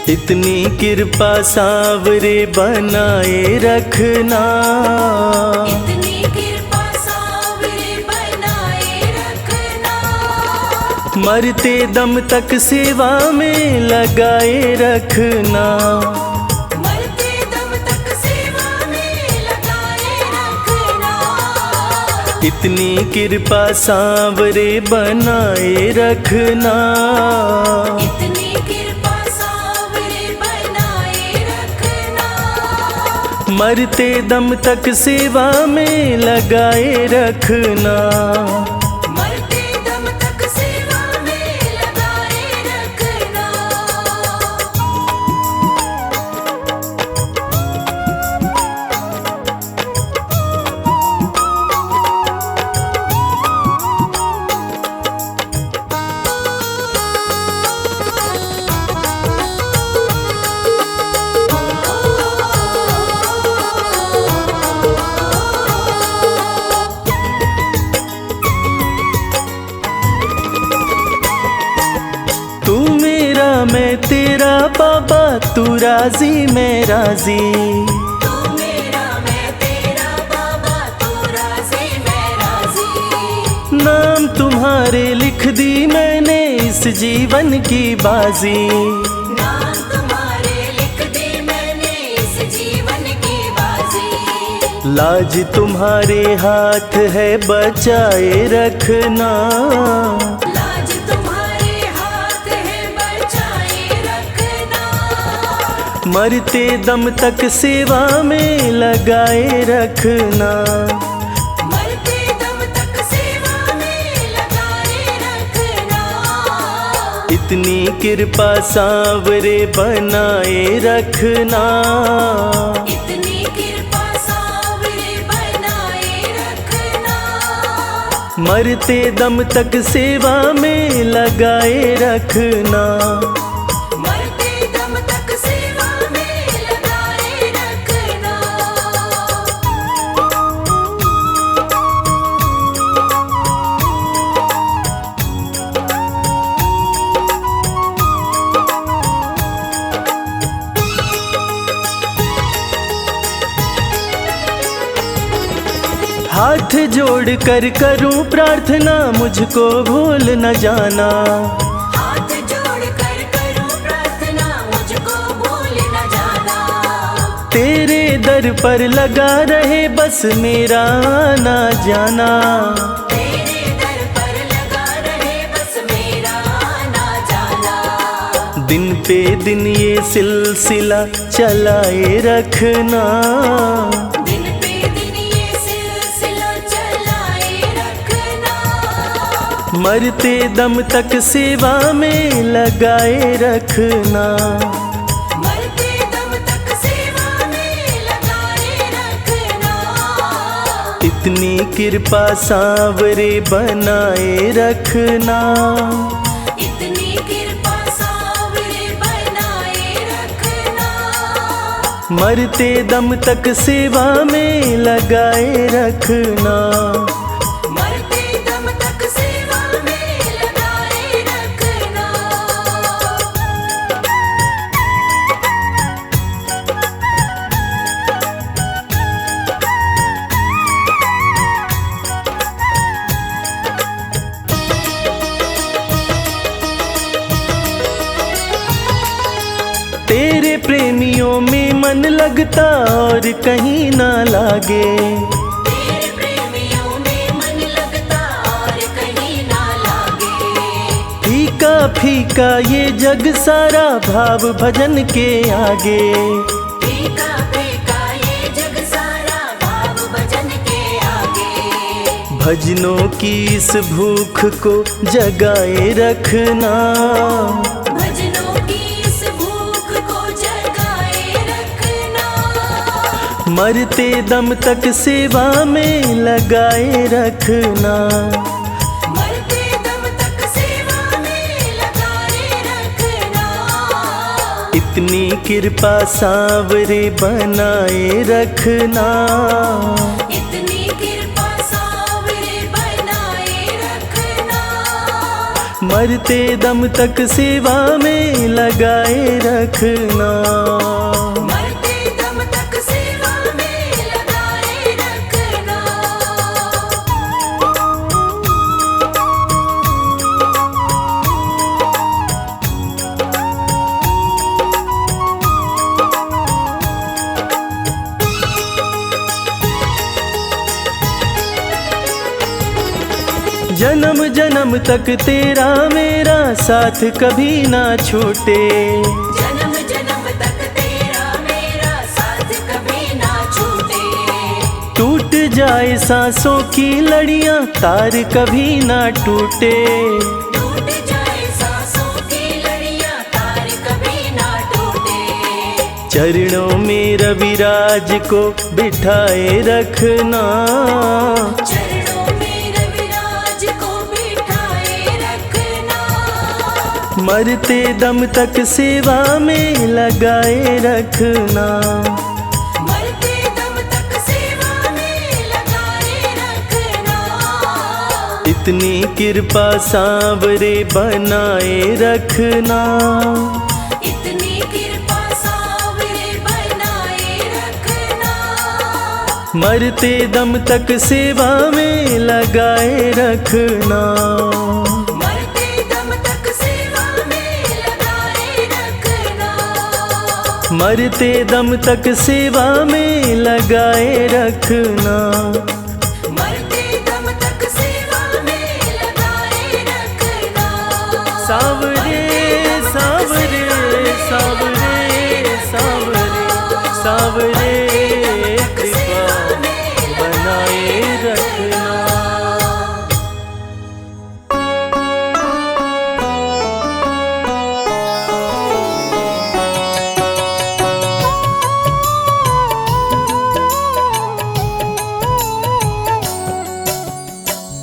इतनी कृपा सांवरे बनाए रखना, इतनी कृपा सांवरे बनाए रखना। मरते दम तक सेवा में लगाए रखना। मरते दम तक सेवा में लगाए रखना। इतनी कृपा सांवरे बनाए रखना। इतनी कृपा सांवरे बनाए रखना। मरते दम तक सेवा में लगाए रखना। मरते दम तक सेवा में लगाए रखना। तू मेरा मैं तेरा बाबा, तू राजी मैं राजी। तू मेरा मैं तेरा बाबा, तू राजी मैं राजी। नाम तुम्हारे लिख दी मैंने इस जीवन की बाजी। नाम तुम्हारे लिख दी मैंने इस जीवन की बाजी। लाज तुम्हारे हाथ है बचाए रखना। लाज तुम्हारे हाथ है बचाए रखना। मरते दम तक सेवा में लगाए रखना। मरते दम तक सेवा में लगाए रखना। इतनी कृपा सांवरे बनाए रखना। इतनी कृपा सांवरे बनाए रखना। मरते दम तक सेवा में लगाए रखना। मरते दम तक सेवा में लगाए रखना। हाथ जोड़ कर करूं प्रार्थना, मुझको भूल न जाना। हाथ जोड़ कर करूं प्रार्थना, मुझको भूल न जाना। तेरे दर पर लगा रहे बस मेरा आना जाना। तेरे दर पर लगा रहे बस मेरा आना जाना। दिन पे दिन ये सिलसिला चलाए रखना। दिन पे दिन ये सिलसिला चलाए रखना। मरते दम तक सेवा में लगाए रखना। मरते दम तक सेवा में लगाए रखना। इतनी कृपा सांवरे बनाए रखना। इतनी कृपा सांवरे बनाए रखना। मरते दम तक सेवा में लगाए रखना। मरते दम तक सेवा में लगाए रखना। तेरे प्रेमियों में मन लगता और कहीं ना लागे। तेरे प्रेमियों में मन लगता और कहीं ना लागे। फीका फीका ये जग सारा भाव भजन के आगे। फीका फीका ये जग सारा भाव भजन के आगे। भजनों की इस भूख को जगाए रखना। भजनों की इस भूख को जगाए रखना। मरते दम तक सेवा में लगाए रखना। मरते दम तक सेवा में लगाए रखना। इतनी कृपा सांवरे बनाए रखना। इतनी कृपा सांवरे बनाए रखना। मरते दम तक सेवा में लगाए रखना। मरते दम तक सेवा में लगाए रखना। जन्म जन्म तक तेरा मेरा साथ कभी ना छूटे। जन्म जन्म तक तेरा मेरा साथ कभी ना छूटे। टूट जाए सांसों की लड़ियां तार कभी ना टूटे। टूट जाए सांसों की लड़ियां तार कभी ना टूटे। चरणों में रविराज को बिठाए रखना। चरणों में रविराज को बिठाए रखना। मरते दम तक सेवा में लगाए रखना। मरते दम तक सेवा में लगाए रखना। इतनी कृपा सांवरे बनाए रखना। इतनी कृपा सांवरे बनाए रखना। मरते दम तक सेवा में लगाए रखना। मरते दम तक सेवा में लगाए रखना। मरते दम तक सेवा में लगाए रखना। मरते दम तक सेवा में लगाए रखना। सांवरे सांवरे सांवरे सांवरे सांवरे कृपा बनाए रखना।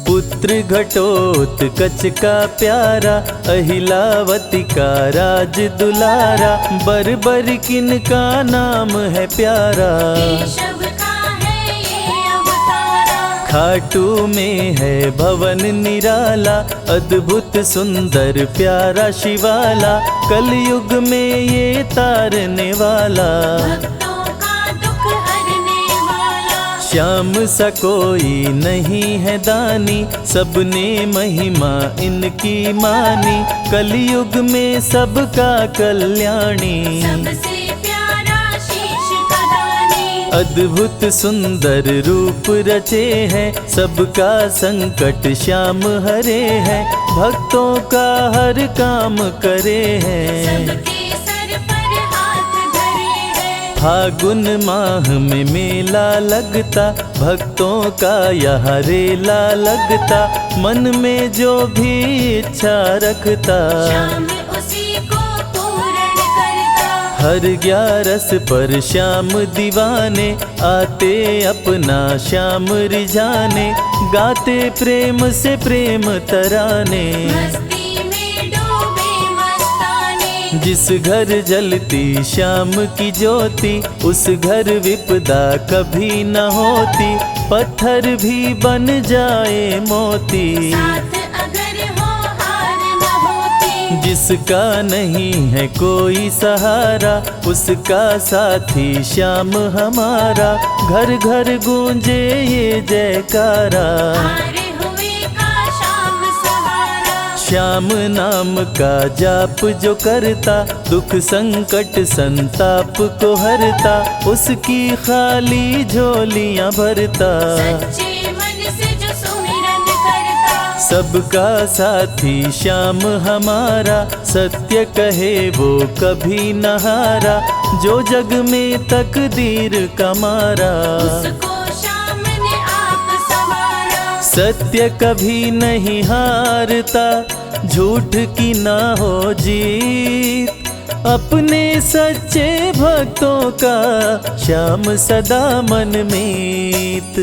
पुत्र घटोत्कच का प्यारा अहिलावती का राज दुलारा बर बर किन का नाम है प्यारा। केशव का है ये अवतारा। खाटू में है भवन निराला अद्भुत सुंदर प्यारा शिवाला कलयुग में ये तारने वाला। भक्तों का दुख हरने वाला। श्याम सा कोई नहीं है दानी सबने महिमा इनकी मानी कलयुग में सबका कल्याणी। सबसे प्यारा शीश का दानी। अद्भुत सुंदर रूप रचे हैं, सबका संकट श्याम हरे हैं, भक्तों का हर काम करे हैं। सबके सर पर हाथ धरे हैं। फागुन माह में मेला लगता, भक्तों का यहाँ रेला लगता, मन में जो भी इच्छा रखता, श्याम उसी को पूर्ण करता। हर 11 पर श्याम दीवाने आते अपना श्याम रिझाने, गाते प्रेम से प्रेम तराने। मस्ती में डूबे मस्ताने। जिस घर जलती श्याम की ज्योति, उस घर विपदा कभी न होती, पत्थर भी बन जाए मोती। साथ अगर हो हार न होती। जिसका नहीं है कोई सहारा, उसका साथी श्याम हमारा, घर घर गूंजे ये जयकारा। हारे हुए का श्याम सहारा। श्याम नाम का जाप जो करता, दुख संकट संताप को हरता, उसकी खाली झोलियां भरता। सच्चे मन से जो सुमिरन करता। सबका साथी श्याम हमारा, सत्य कहे वो कभी न हारा, जो जग में तकदीर का मारा। उसको श्याम ने आप संवारा। सत्य कभी नहीं हारता, झूठ की ना हो जीत, अपने सच्चे भक्तों का श्याम सदा मन मीत।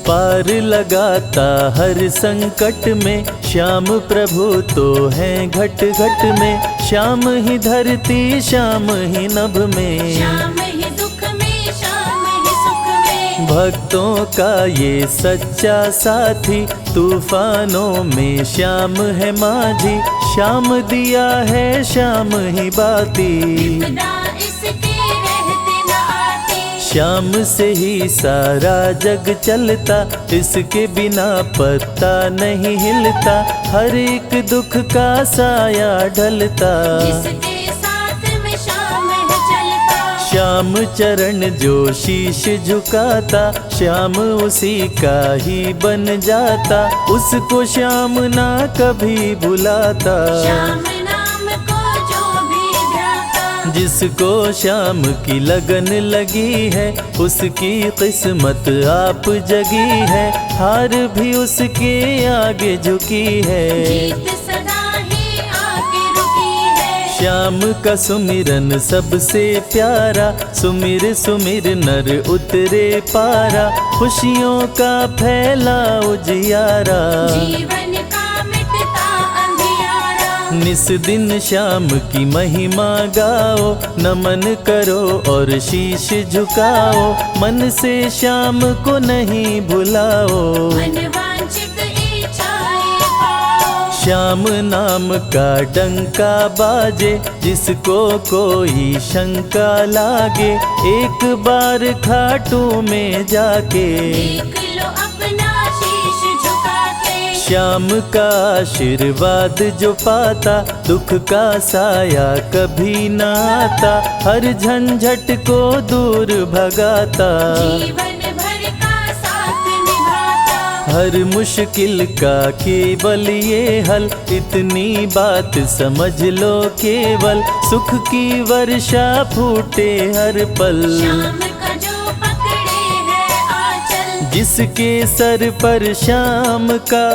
पार लगाता हर संकट में, श्याम प्रभु तो हैं घट घट में, श्याम ही धरती श्याम ही नभ में, श्याम ही दुख में श्याम ही सुख में। भक्तों का ये सच्चा साथी, तूफानों में श्याम है माझी, श्याम दिया है श्याम ही बाती। विपदा इसके रहते न आती। श्याम से ही सारा जग चलता, इसके बिना पत्ता नहीं हिलता, हर एक दुख का साया ढलता। जिसके साथ में श्याम है चलता। श्याम चरण जो शीश झुकाता, श्याम उसी का ही बन जाता, उसको श्याम ना कभी भुलाता। श्याम नाम को जो भी ध्याता। जिसको श्याम की लगन लगी है, उसकी किस्मत आप जगी है, हार भी उसके आगे झुकी है। जीत सदा ही आगे रुकी है। श्याम का सुमिरन सबसे प्यारा, सुमिर सुमिर नर उतरे पारा, खुशियों का फैला उजियारा। जीवन का मिटता अंधियारा। निस दिन श्याम की महिमा गाओ, नमन करो और शीश झुकाओ, मन से श्याम को नहीं भुलाओ। मन वांछित इच्छाएं पाओ। श्याम नाम का डंका बाजे, जिसको कोई शंका लागे, एक बार खाटू में जाके, देख लो अपना शीश झुका के। श्याम का आशीर्वाद जो पाता, दुख का साया कभी न आता, हर झंझट को दूर भगाता, जीवन भर का साथ निभाता। हर मुश्किल का केवल ये हल, इतनी बात समझ लो केवल, सुख की वर्षा फूटे हर पल। श्याम का जो पकड़े है आंचल। जिसके सर पर श्याम का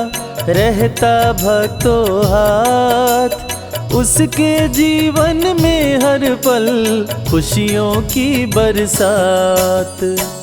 रहता भक्तों हाथ, उसके जीवन में हर पल खुशियों की बरसात।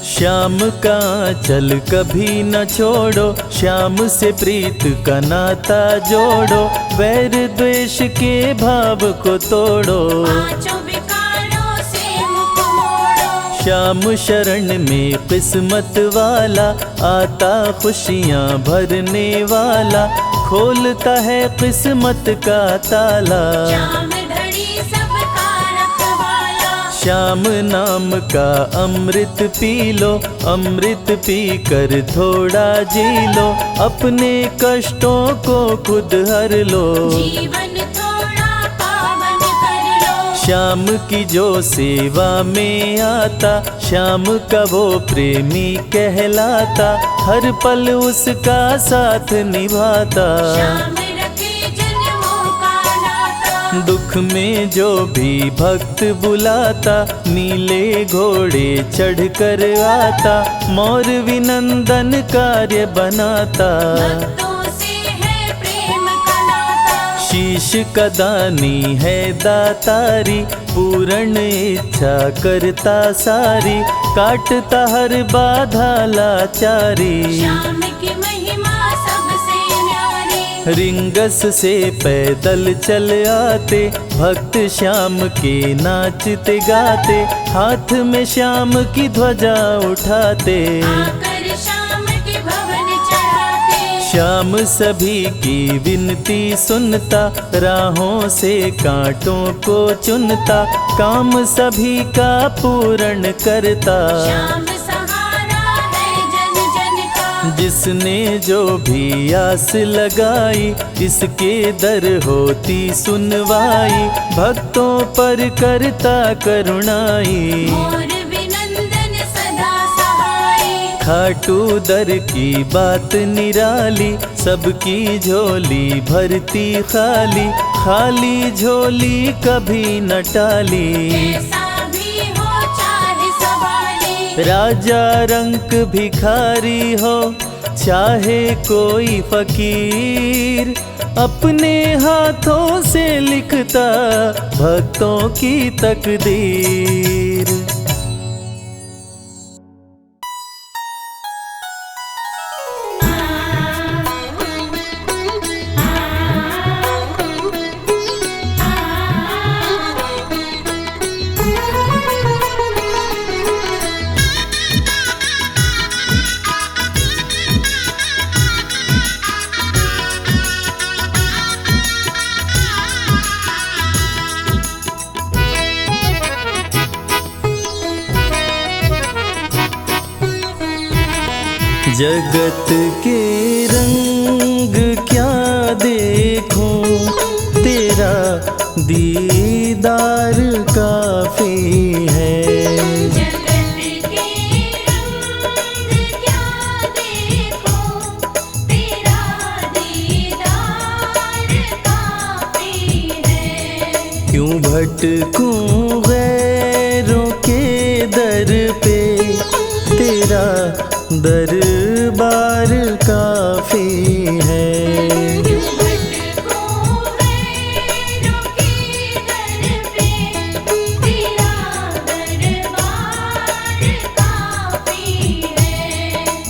श्याम का चल कभी न छोड़ो, श्याम से प्रीत का नाता जोड़ो, वैर द्वेष के भाव को तोड़ो। पांचों विकारों से मुख मोड़ो। श्याम शरण में किस्मत वाला, आता खुशियाँ भरने वाला, खोलता है किस्मत का ताला। श्याम धड़ी सबका रखवाला। श्याम नाम का अमृत पी लो, अमृत पी कर थोड़ा जी लो, अपने कष्टों को खुद हर लो। जीवन थोड़ा पावन कर लो। श्याम की जो सेवा में आता, श्याम का वो प्रेमी कहलाता, हर पल उसका साथ निभाता। श्याम रखे जन्मों का नाता, दुख में जो भी भक्त बुलाता, नीले घोड़े चढ़ कर आता, मोर विनंदन कार्य बनाता। भक्तों से है प्रेम का नाता, शीश का दानी है दातारी, पूर्ण इच्छा करता सारी, काटता हर बाधा लाचारी। श्याम की महिमा सबसे न्यारी, रिंगस से पैदल चल आते, भक्त श्याम के नाचते गाते, हाथ में श्याम की ध्वजा उठाते। आकर श्याम के भवन चढ़ाते, श्याम सभी की विनती सुनता, राहों से कांटों को चुनता, काम सभी का पूर्ण करता। श्याम सहारा है जन जन का, जिसने जो भी आस लगाई, इसके दर होती सुनवाई, भक्तों पर करता करुणाई। मोर विनंदन सदा सहाय, खाटू दर की बात निराली, सबकी झोली भरती खाली, खाली झोली कभी न टाली। कैसा भी हो चाहे सवाली, राजा रंक भिखारी हो चाहे कोई फकीर, अपने हाथों से लिखता भक्तों की तकदीर। जगत के रंग क्या देखूं, तेरा दीदार काफी है। जगत के रंग क्या देखो, तेरा दीदार काफी है। क्यों भटकूं गैरों के दर पे, तेरा दरबार काफी है।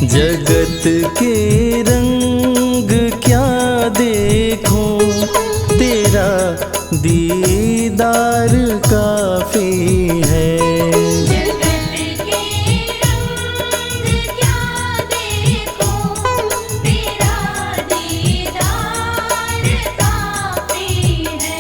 जगत के रंग क्या देखूं, तेरा दीदार काफी है। जगत के रंग क्या देखो, तेरा दीदार काफी है।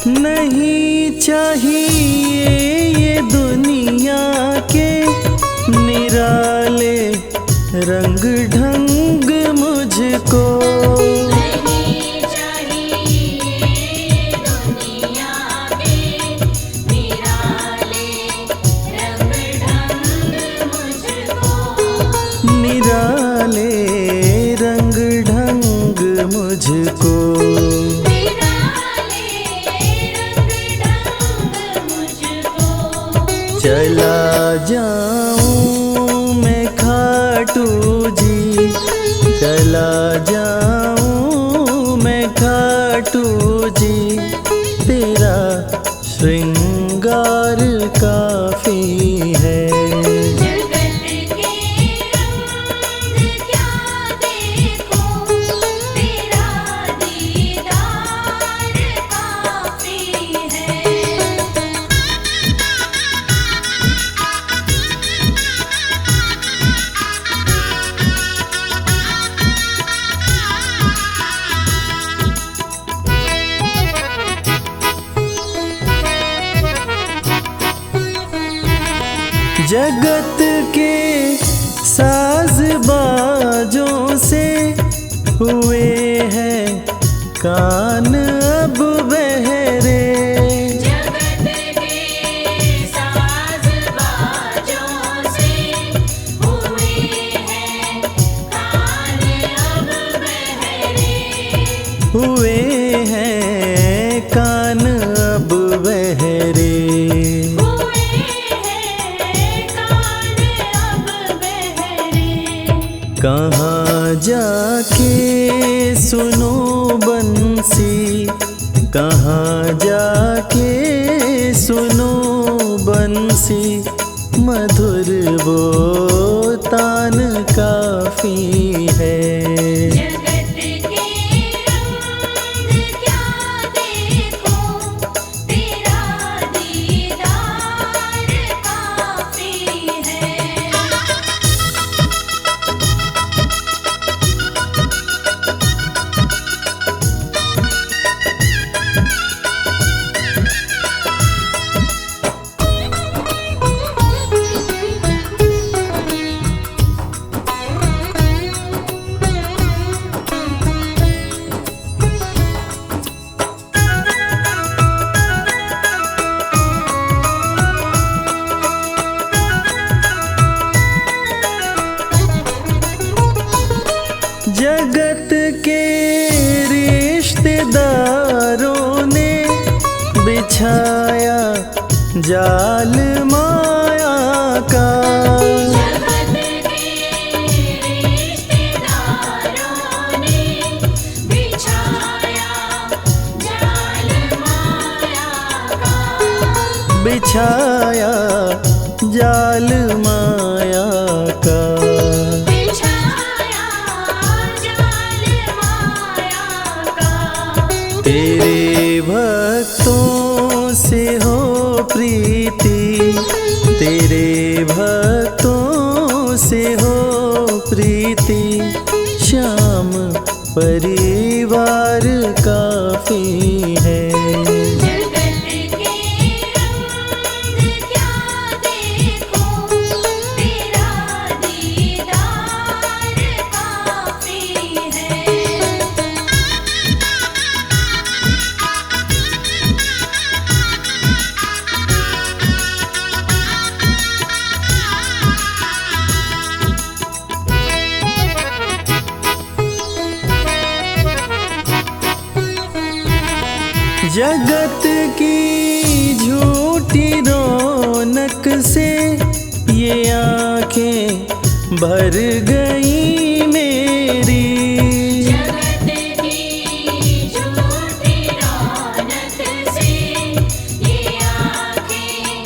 नहीं चाहिए ये दुनिया के निराले रंग ढंग मुझको। नहीं चाहिए दुनिया के निराले रंग ढंग मुझको। निराले रंग ढंग मुझको। चला जाऊं मैं खाटू जी, चला जाऊं मैं खाटू जी, तेरा श्रृंगार काफी है। जगत के रंग क्या देखो, तेरा दीदार काफी जगत के साज बाजों से हुए हैं कान अब बहरे। जगत के साज बाजों से हुए हैं कान अब बहरे। हुए हैं कान अब बहरे। हुए हैं कान अब बहरे। कहाँ जाके सुनो बंसी, कहाँ जाके सुनो बंसी, मधुर वो तान काफी है। जगत के रंग क्या देखो, तेरा दीदार काफी है। जगत के रिश्तेदारों ने बिछाया जाल माया का। जगत के रिश्तेदारों ने बिछाया जाल माया का। बिछाया जाल माया का। बिछाया जाल माया का। तेरे भक्तों से हो प्रीति, तेरे भक्तों से हो प्रीति, श्याम परिवार काफी है। जगत के रंग क्या देखो, तेरा दीदार काफी है। जगत की झूठी रौनक से ये आंखें भर गई मेरी। जगत की झूठी रौनक से ये आँखें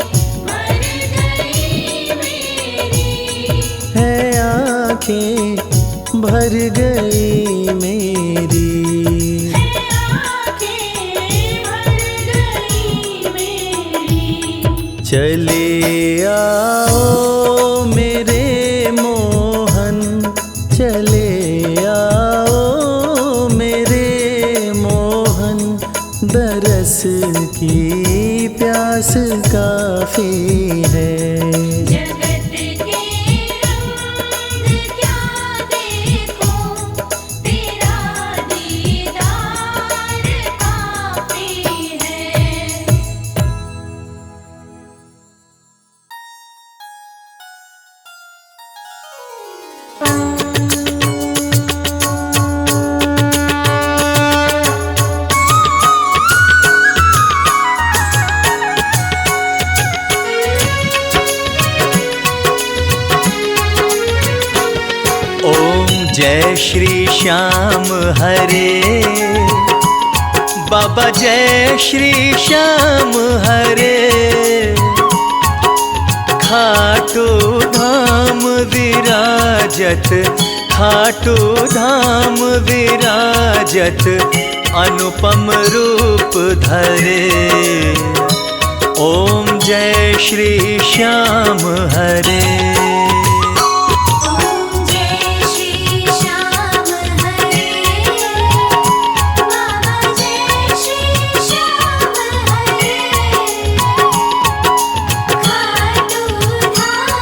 भर गई मेरी। है आंखें भर गई मेरी। चले आओ मेरे मोहन, चले आओ मेरे मोहन, दरस की प्यास काफी है। जगत के रंग क्या देखो, तेरा दीदार काफी है। जय श्री श्याम हरे, बाबा जय श्री श्याम हरे। खाटू धाम विराजत, खाटू धाम विराजत, अनुपम रूप धरे। ओम जय श्री श्याम हरे। खाटू धाम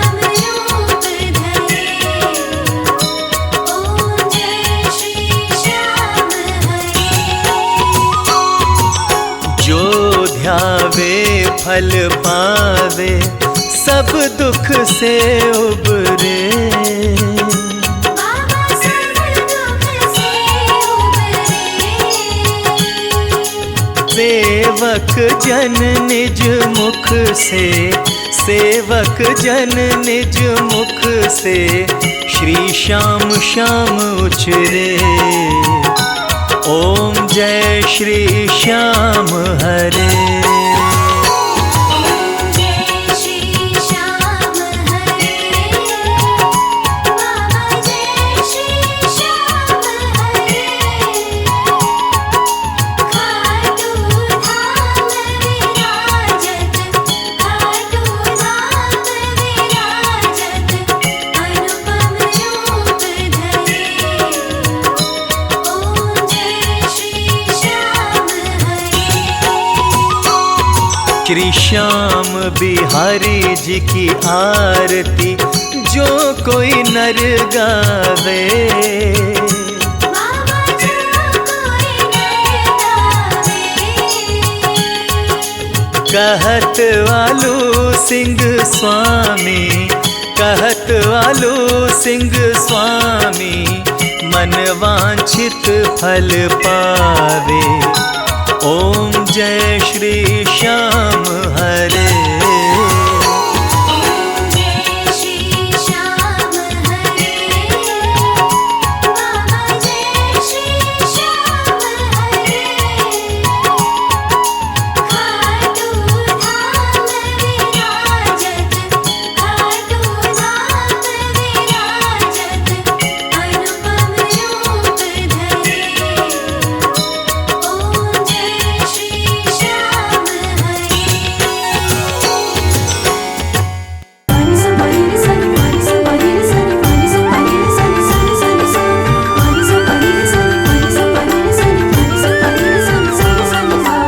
श्याम रूप धरे। ओम जय श्री श्याम हरे। जो ध्यावे फल पावे, सब दुख से उबरे। बाबा सब दुख से उबरे। सेवक जन निज मुख से, सेवक जन निज मुख से, श्री श्याम श्याम उचरे। ओम जय श्री श्याम हरे। ओम जय श्री श्याम हरे। बाबा जय श्री श्याम हरे। खाटू धाम विराजत, खाटू धाम विराजत, श्री श्याम बिहारी जी की आरती जो कोई नर गावे, बाबा जो कोई नर गावे। कहत वालू सिंह स्वामी, कहत वालू सिंह स्वामी, मन वांछित फल पावे। ओम जय श्री श्याम हरे। ओम जय श्री श्याम हरे, बाबा जय श्री श्याम हरे। खाटू धाम विराजत, खाटू धाम विराजत, अनुपम रूप धरे। ओम जय श्री श्याम हरे। पानी सा पानी रे सा, पानी सा पानी रे सा, पानी सा पानी रे सा, सा सा सा। पानी सा पानी रे सा, पानी सा पानी रे सा, पानी सा पानी रे सा, सा सा सा।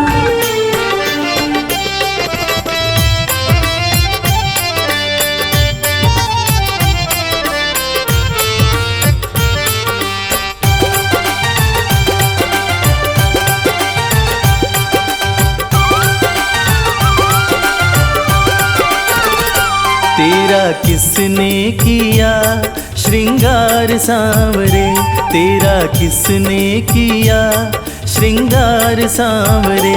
तेरा किसने किया श्रृंगार सांवरे, तेरा किसने किया श्रृंगार सांवरे।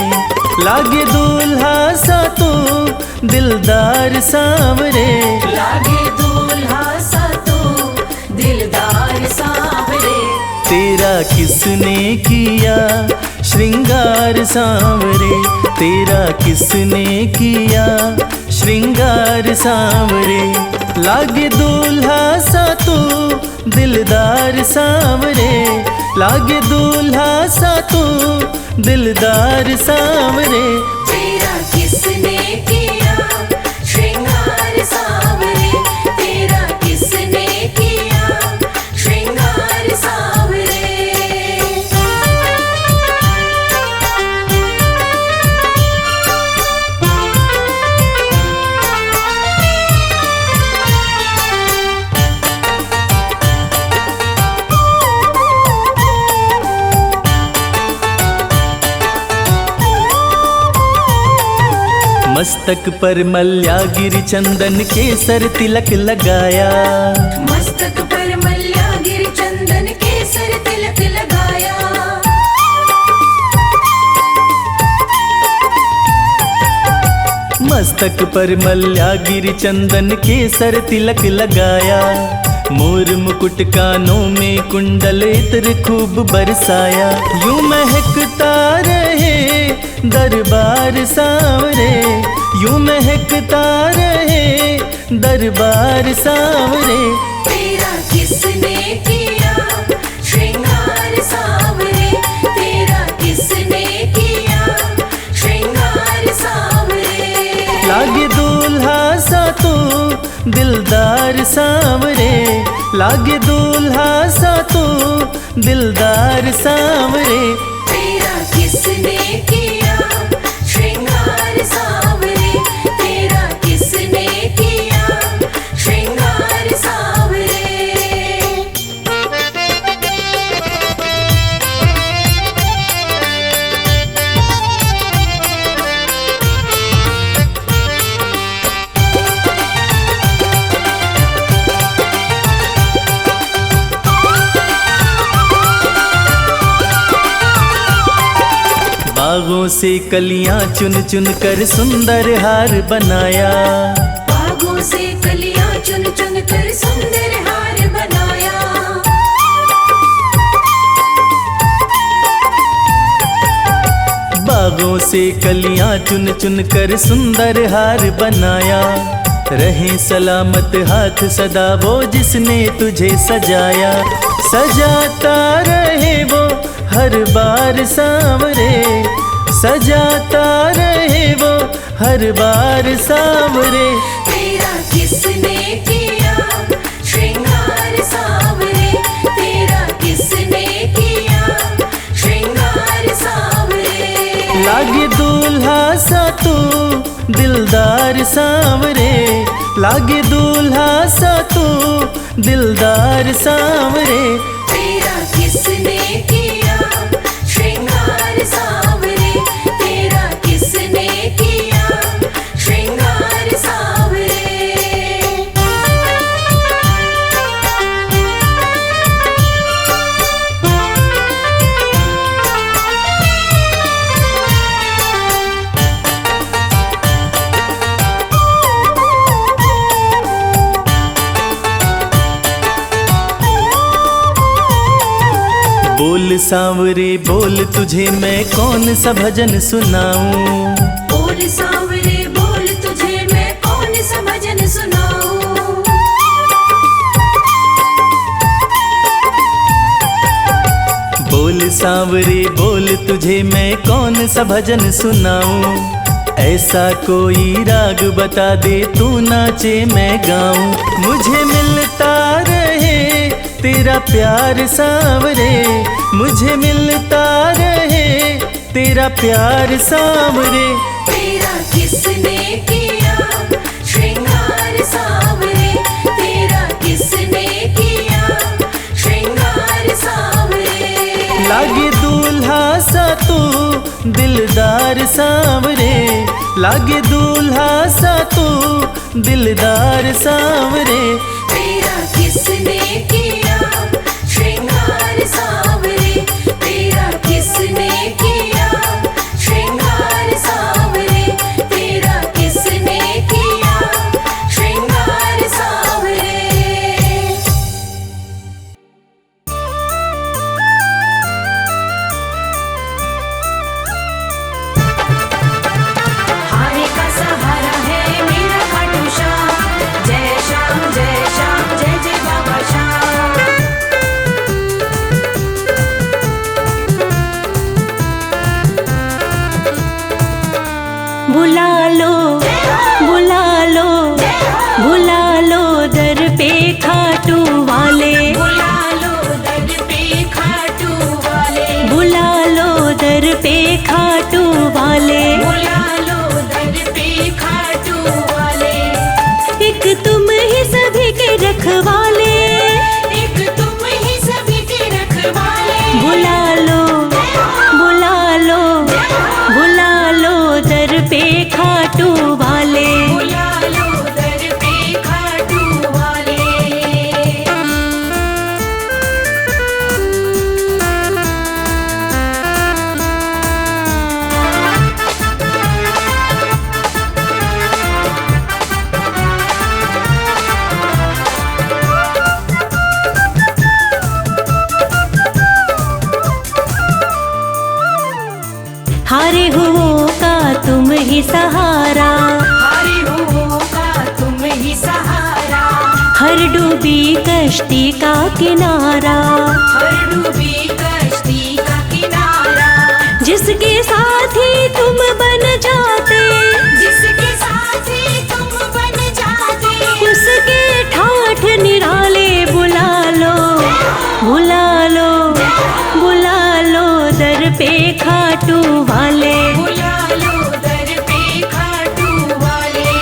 लागे दूल्हा सा तो दिलदार सांवरे, लागे दूल्हा सा तो दिलदार सांवरे। तेरा किसने किया श्रृंगार सांवरे, तेरा किसने किया श्रृंगार सांवरे। लागे दूल्हा सा तो दिलदार सांवरे, लागे दूल्हा सा तो दिलदार सांवरे। तेरा किसने किया श्रृंगार सांवरे, तेरा किसने किया श्रृंगार सांवरे। मस्तक पर मल्यागिरी चंदन केसर तिलक लगाया, मस्तक पर मल्यागिरी चंदन केसर तिलक लगाया। मस्तक पर मल्यागिरी चंदन केसर तिलक लगाया। मोर मुकुट कानों में कुंडल इत्र खूब बरसाया। यूं महकता रहे दरबार सांवरे, यूं महकता रहे दरबार सांवरे। तेरा किसने किया श्रृंगार सांवरे, तेरा किसने किया श्रृंगार सांवरे। लागे दूल्हा सा तो दिलदार सांवरे, लागे दूल्हा सा तो दिलदार सांवरे। तेरा किसने किया श्रृंगार सांवरे, तेरा किसने किया श्रृंगार सांवरे। बागों से कलियां चुन चुन कर सुंदर हार बनाया, बागों से कलियां चुन चुन कर सुंदर हार बनाया। बागों से कलियां चुन चुन कर सुंदर हार बनाया। रहे सलामत हाथ सदा वो जिसने तुझे सजाया, सजाता रहे वो हर बार सांवरे, सजाता रहे वो हर बार सांवरे। तेरा किसने किया श्रृंगार सांवरे, तेरा किसने किया श्रृंगार सांवरे। लागे दूल्हा सा तू दिलदार सांवरे, लागे दूल्हा सा तू दिलदार सांवरे। तेरा किसने किया श्रृंगार सांवरे, तेरा किसने किया श्रृंगार सांवरे। बोल सांवरे बोल तुझे मैं कौन सा भजन सुनाऊं। बोल सांवरे बोल तुझे मैं कौन सा भजन सुनाऊं। बोल सांवरे बोल तुझे मैं कौन सा भजन सुनाऊं। ऐसा कोई राग बता दे तू नाचे मैं गाऊं। मुझे मिलता रहे तेरा प्यार सांवरे, मुझे मिलता रहे तेरा प्यार सांवरे। तेरा किसने किया श्रृंगार सांवरे, तेरा किसने किया श्रृंगार सांवरे। लागे दूल्हा सा तू दिलदार सांवरे, लागे दूल्हा सा तू दिलदार सांवरे। तेरा किसने किया श्रृंगार सांवरे, तेरा किसने किया श्रृंगार सांवरे, तेरा किसने किया श्रृंगार सांवरे। हारे का सहारा है मेरा खाटू श्याम, जय श्याम जय श्याम जय जय बाबा श्याम। बुला लो बुला लो बुला लो दर पे खाटू वाले, बुला लो दर पे खाटू वाले, बुला लो दर पे खाटू वाले। बुला लो दर पे खाटू वाले। एक तुम ही सभी के रखवाले, एक तुम ही सभी के रखवाले। बुला लो बुला लो बुला लो दर पे खाटू वाले। बुला लो दर पे खाटू वाले। हारे हुओं का तुम ही सहारा, हारे हुओं का तुम ही सहारा, हर डूबी कश्ती का किनारा। हर डूबी कश्ती का किनारा। जिसके साथी तुम बन जाते, जिसके साथी तुम बन जाते, उसके ठाठ निराले। बुला लो बुला लो बुला लो दर पे खाटू वाले। बुला लो दर पे खाटू वाले।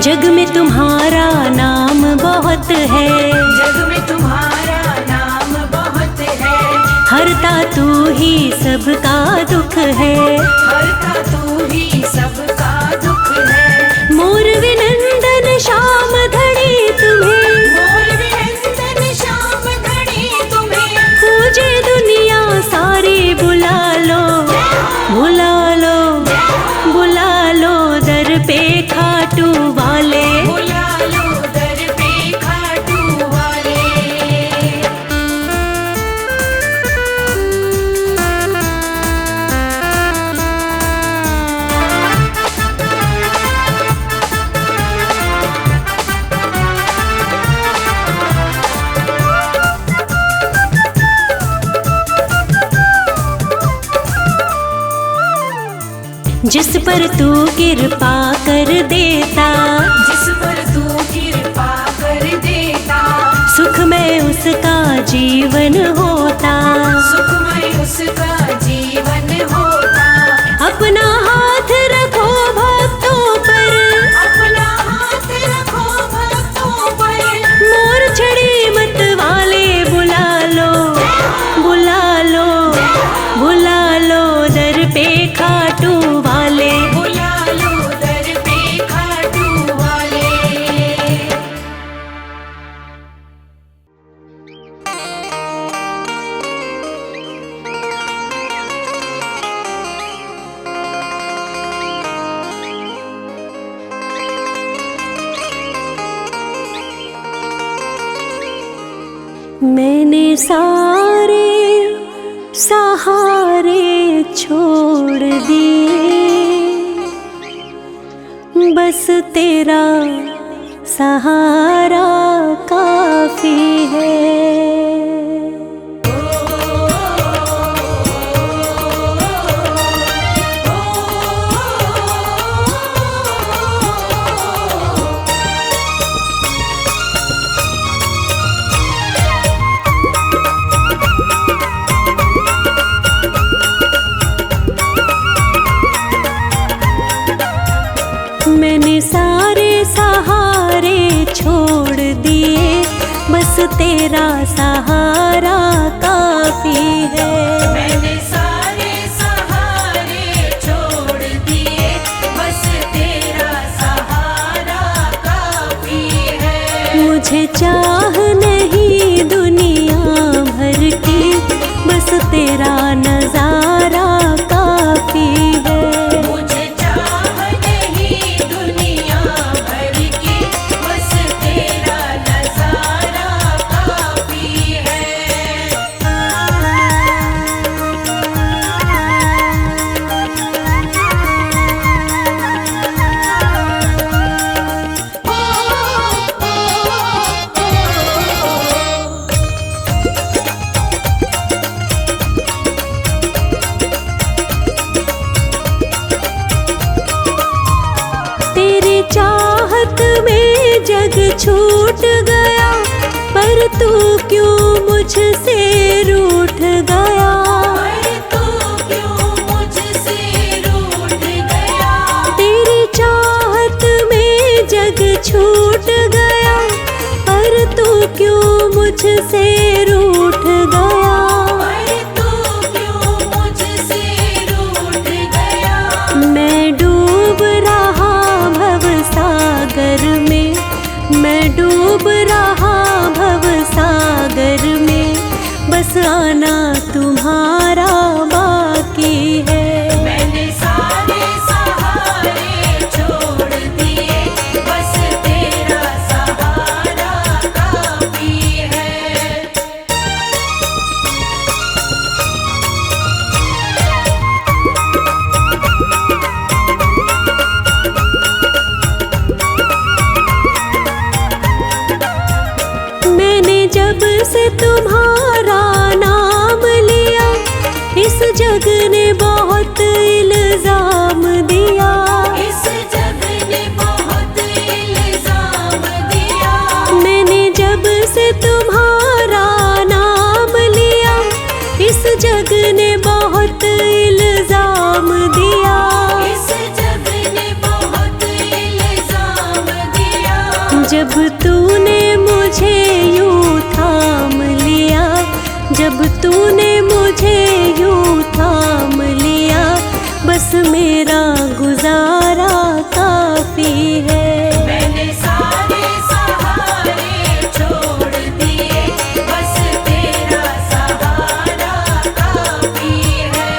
जग में तुम्हारा नाम बहुत है, जग में तुम्हारा नाम बहुत है, हरता तू ही सबका दुख है। हरता तू ही सबका दुख है। मोर विनंदन श्याम धड़ी तुम्हें, मोर विनंदन श्याम धड़ी तुम्हें, पूजे दुनिया सारी। बुला लो बुला लो बुला लो दर पे खाटू वाले। बुला लो दर पे खाटू वाले। जिस पर तू कृपा कर देता, जिस पर तू कृपा कर देता, सुखमय उसका जीवन होता, सुखमय उसका जीवन होता। अपना हाथ रखो भक्तों पर, अपना हाथ रखो भक्तों पर, मोर छड़ी मत वाले बुला लो, बुला लो, बुला लो दर पे खाटू वाले। बुला लो दर पे खाटू वाले। मैंने सारे सहारे छोड़ दिए, बस तेरा सहारा काफी है। मैंने सारे सहारे छोड़ दिए, बस तेरा सहारा काफी है। मैंने सारे सहारे छोड़ दिए, बस तेरा सहारा काफी है। मुझे चाह नहीं दुनिया भर की, बस तेरा नजारा काफी है। मुझे चाह नहीं दुनिया भर की, बस तेरा नजारा काफी है। तेरी चाहत में जग छूट गया, पर तू क्यों मुझसे रूठ गया। पर तू क्यों मुझसे रूठ गया। तेरी चाहत में जग छूट गया, पर तू क्यों मुझसे रूठ गया। पर तू क्यों मुझसे रूठ गया। मैं डूब रहा भव सागर में, मैं डूब रहा भव सागर में, बस आना तुम्हारा बाकी है। मैंने सारे सहारे छोड़ दिए, बस तेरा सहारा काफी है। मैंने जब से तुम्हारा नाम लिया, इस जग ने बहुत इल्जाम दिया। इस जग ने बहुत इल्जाम दिया। मैंने जब से तुम्हारा नाम लिया, इस जग ने बहुत इल्जाम दिया। इस जग ने बहुत इल्जाम दिया। जब तूने मुझे यूं थाम लिया, जब तूने मुझे यूं थाम लिया, बस मेरा गुजारा काफी है। मैंने सारे सहारे छोड़ दिए, बस तेरा सहारा काफी है।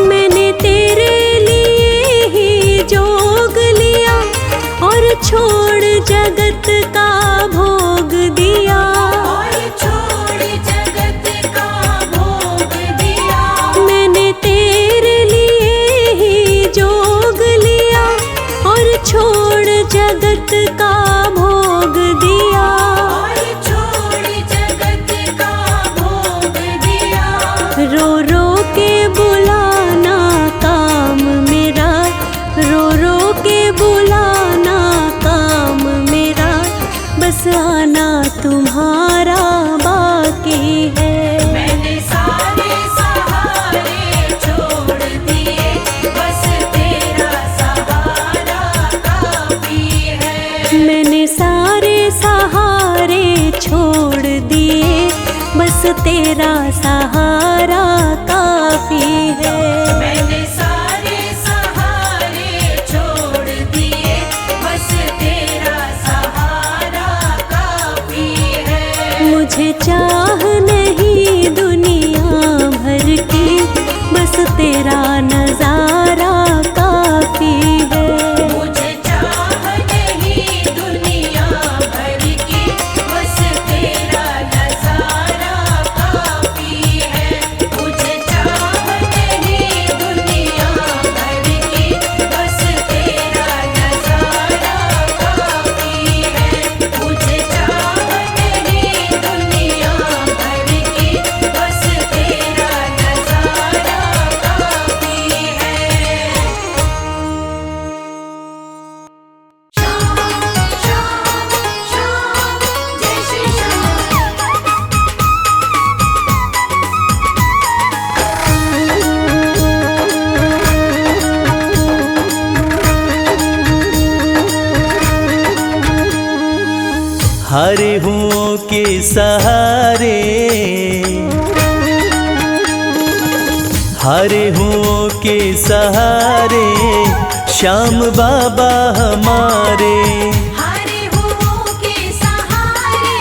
मैंने तेरे लिए ही जोग लिया, और छोड़ जगत का भोग दिया। और का भोग दिया, और छोड़ जगत का भोग दिया। रो रो के बुलाना काम मेरा, रो रो के बुलाना काम मेरा, बस आना तुम्हारा बाकी है। मैंने सारे सहारे छोड़ दिए, बस तेरा सहारा काफी है। मैंने सारे सहारे छोड़ दिए, बस तेरा सहारा काफी है। मैंने सारे सहारे छोड़ दिए, बस तेरा सहारा काफी है। मुझे चाह नहीं दुनिया भर की, बस तेरा नजारा काफी है। मुझे चाह नहीं दुनिया भर की, बस तेरा नजारा काफी है। मुझे चाह नहीं दुनिया भर की, बस तेरा नजारा काफी है। मुझे चाह नहीं दुनिया भर की, बस तेरा नजारा काफी है। श्याम श्याम श्याम जय श्री श्याम। हारे हुओं के सहारे, हारे हुओं के सहारे, श्याम बाबा हमारे। हरे हुओं के सहारे,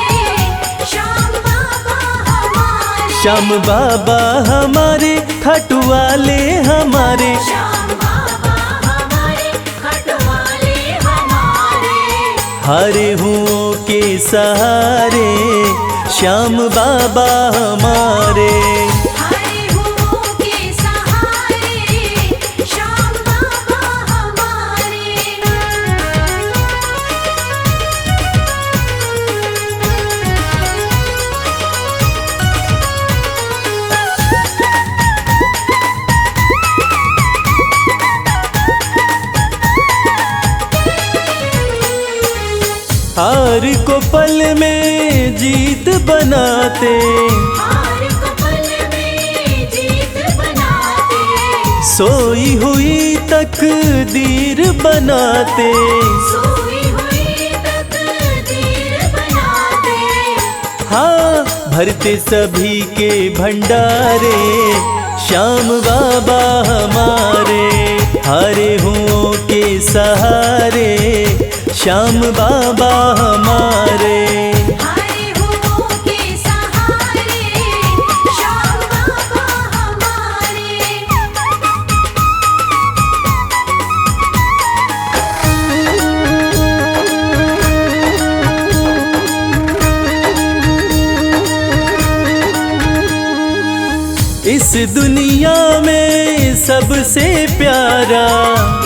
श्याम बाबा हमारे। श्याम बाबा हमारे, खाटू वाले हमारे। श्याम बाबा हमारे, खटवाले हमारे। हारे हुओं के सहारे, श्याम बाबा हमारे। हरे हुओं के सहारे, श्याम बाबा हमारे। हार को पल में जीत बनाते, हार को पल में जीत बनाते। सोई हुई तकदीर बनाते। सोई हुई तकदीर बनाते। हाँ, भरते सभी के भंडारे, श्याम बाबा हमारे। हारे हुओं के सहारे, श्याम बाबा हमारे। हरे हुओं के सहारे, श्याम बाबा हमारे। इस दुनिया में सबसे प्यारा,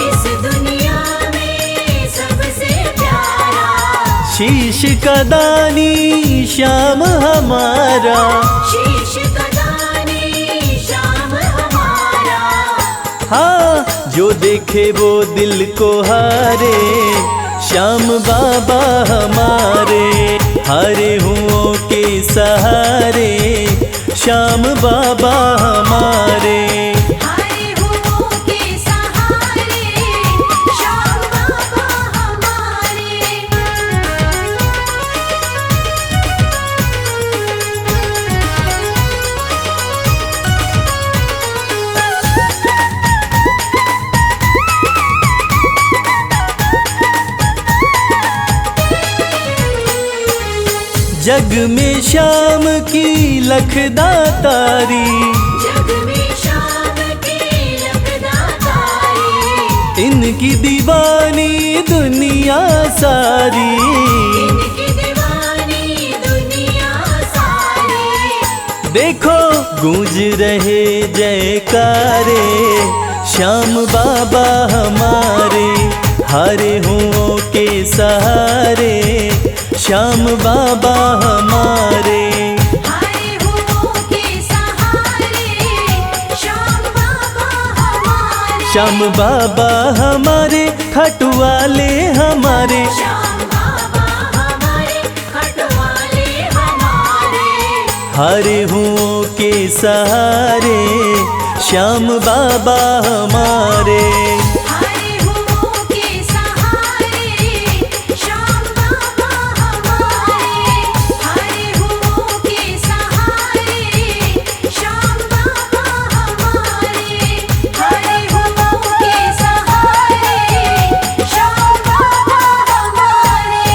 इस दुनिया में सबसे प्यारा, शीश का दानी श्याम हमारा। शीश का दानी श्याम हमारा। हाँ, जो देखे वो दिल को हारे, श्याम बाबा हमारे। हारे हुओं के सहारे, श्याम बाबा हमारे। हरे हुओं के सहारे, श्याम बाबा हमारे। जग में श्याम की लखदातारी, जग में श्याम की लखदातारी। इनकी दीवानी दुनिया सारी। इनकी दीवानी दुनिया सारी। देखो गूंज रहे जयकारे, श्याम बाबा हमारे। हारे हुओं के सहारे श्याम बाबा हमारे। हारे हुओं के सहारे श्याम बाबा हमारे। श्याम बाबा हमारे खाटू वाले हमारे। श्याम बाबा हमारे खटवाले हमारे। हारे हुओं के सहारे श्याम बाबा हमारे। हारे हुओं के सहारे श्याम बाबा हमारे। हारे हुओं के सहारे श्याम बाबा हमारे। हारे हुओं के सहारे श्याम बाबा हमारे।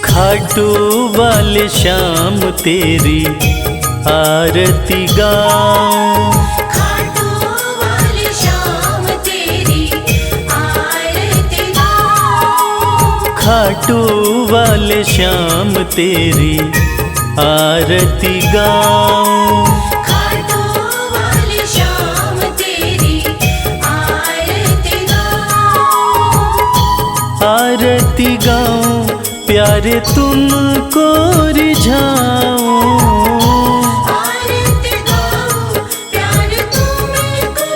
खाटू वाले श्याम तेरी आरती गाऊं। खाटू वाले श्याम तेरी आरती गाऊं। खाटू वाले श्याम तेरी आरती गाऊं। खाटू वाले श्याम तेरी आरती गाऊं। आरती गाऊं प्यारे तुमको रिझाऊं। आरती गाऊं प्यार तुमको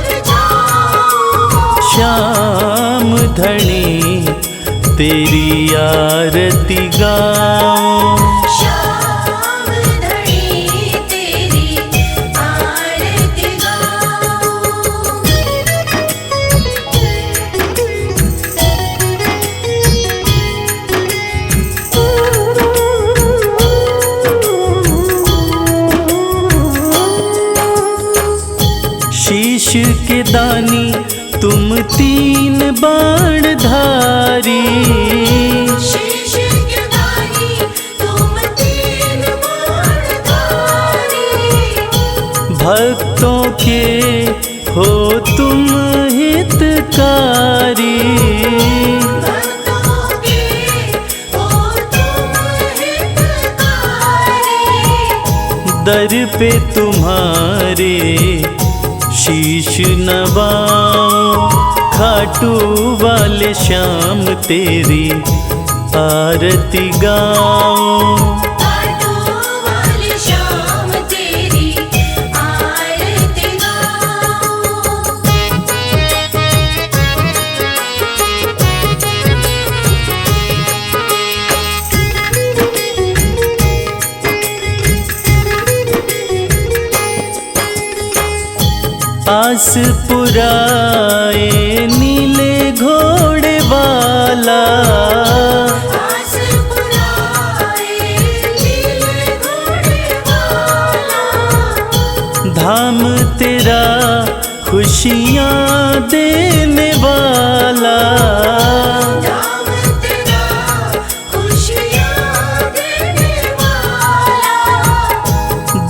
रिझाऊं। श्याम धनी तेरी आरती गाऊं। श्याम धनी तेरी आरती शीश के दानी तुम तीन बाण धारी। शीश के दानी तुम तीन बाणधारी। भक्तों के हो तुम हितकारी। भक्तों के हो तुम हितकारी। दर पे तुम्हारे शीश नवाऊं। खाटू वाले श्याम तेरी आरती गाऊं। खाटू वाले श्याम तेरी आरती गाऊं। आस पुराए नीले घोड़े वाला। आस पुराए नीले घोड़े वाला। धाम तेरा खुशियाँ देने वाला। धाम तेरा खुशियाँ देने वाला।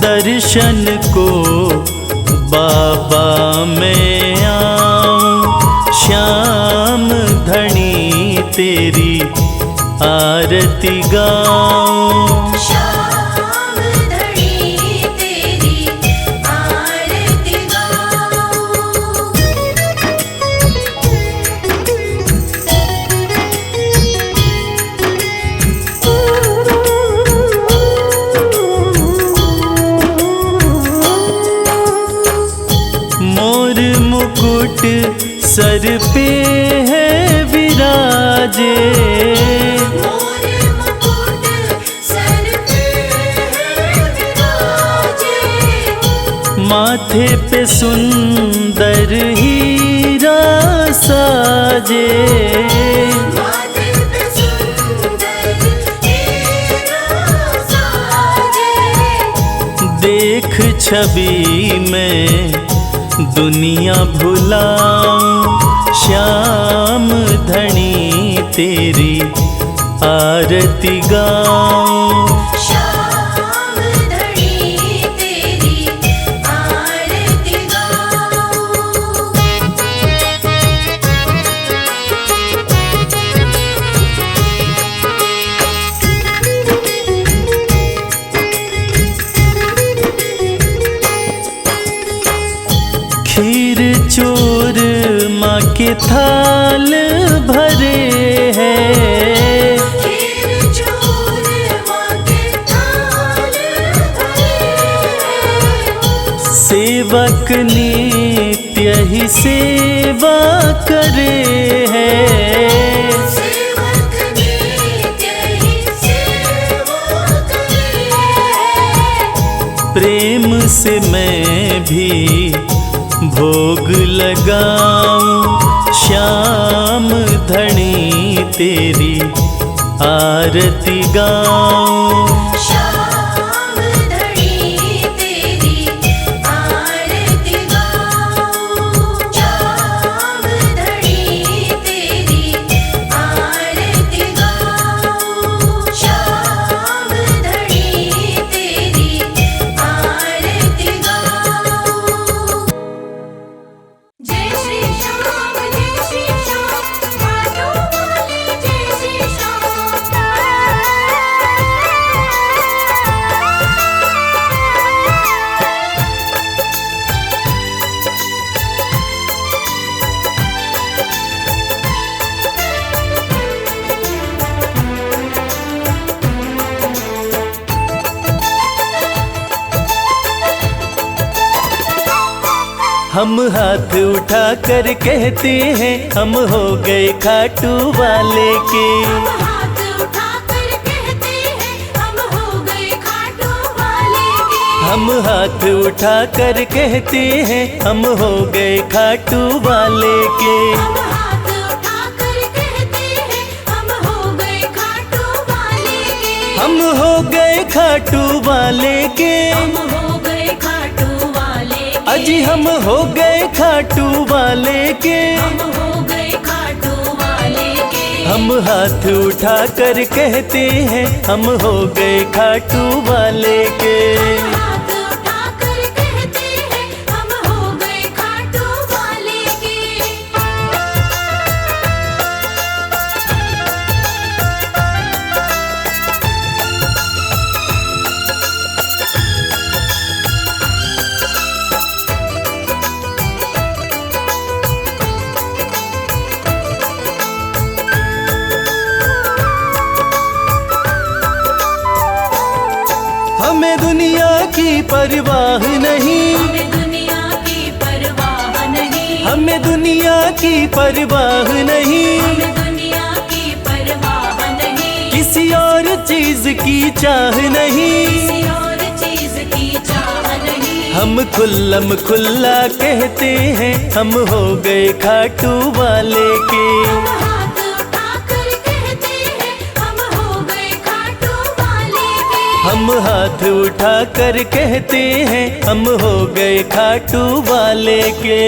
दर्शन को बाबा मैं आऊं। श्याम धनी तेरी आरती गाऊं। श्याम धनी तेरी आरती गाऊं। मोर मुकुट सर पे है विराजे। मोर मुकुट सर पे है विराजे। माथे पे सुंदर हीरा साजे। माथे पे सुंदर हीरा साजे। देख छवि में दुनिया भुलाऊं। श्याम धनी तेरी आरती गाऊं। श्याम धनी तेरी आरती गाऊं। खीर चोर माँ के थाल भरे हैं, खीर चोर माँ के थाल भरे। सेवक नित्य ही सेवा करे हैं। सेवक नित्य ही सेवा करे। प्रेम से मैं भी भोग लगाऊं। श्याम धनी तेरी आरती गाऊं। श्याम धनी तेरी आरती गाऊं। श्याम धनी तेरी आरती गाऊं। श्याम धनी तेरी आरती गाऊं। जय श्री श्याम माधो वाले जय श्री श्याम। हम हाथ उठा कर कहते हैं हम हो गए खाटू वाले के। हम हाथ उठाकर कहते हैं हम हो गए खाटू वाले के। हम हाथ उठा कर कहते हैं हम हो गए खाटू वाले के। हम हाथ उठाकर कहते हैं हम हो गए खाटू वाले के। हम हो गए खाटू वाले के। हम हो गए खाटू वाले के। अजी हम हो गए खाटू वाले के। हम हो गए खाटू वाले के। हम हाथ उठा कर कहते हैं हम हो गए खाटू वाले के। हम हाथ उठाकर कहते हैं हम हो गए खाटू वाले के। हमें दुनिया की परवाह नहीं। हमें दुनिया की परवाह नहीं। हमें दुनिया की परवाह नहीं। हमें दुनिया की परवाह नहीं। किसी और चीज की चाह नहीं। किसी और चीज की चाह नहीं। हम खुल्लम खुल्ला कहते हैं हम हो गए खाटू वाले के। हम हाथ उठाकर कहते हैं हम हो गए खाटू वाले के। हम हाथ उठा कर कहते हैं हम हो गए खाटू वाले के।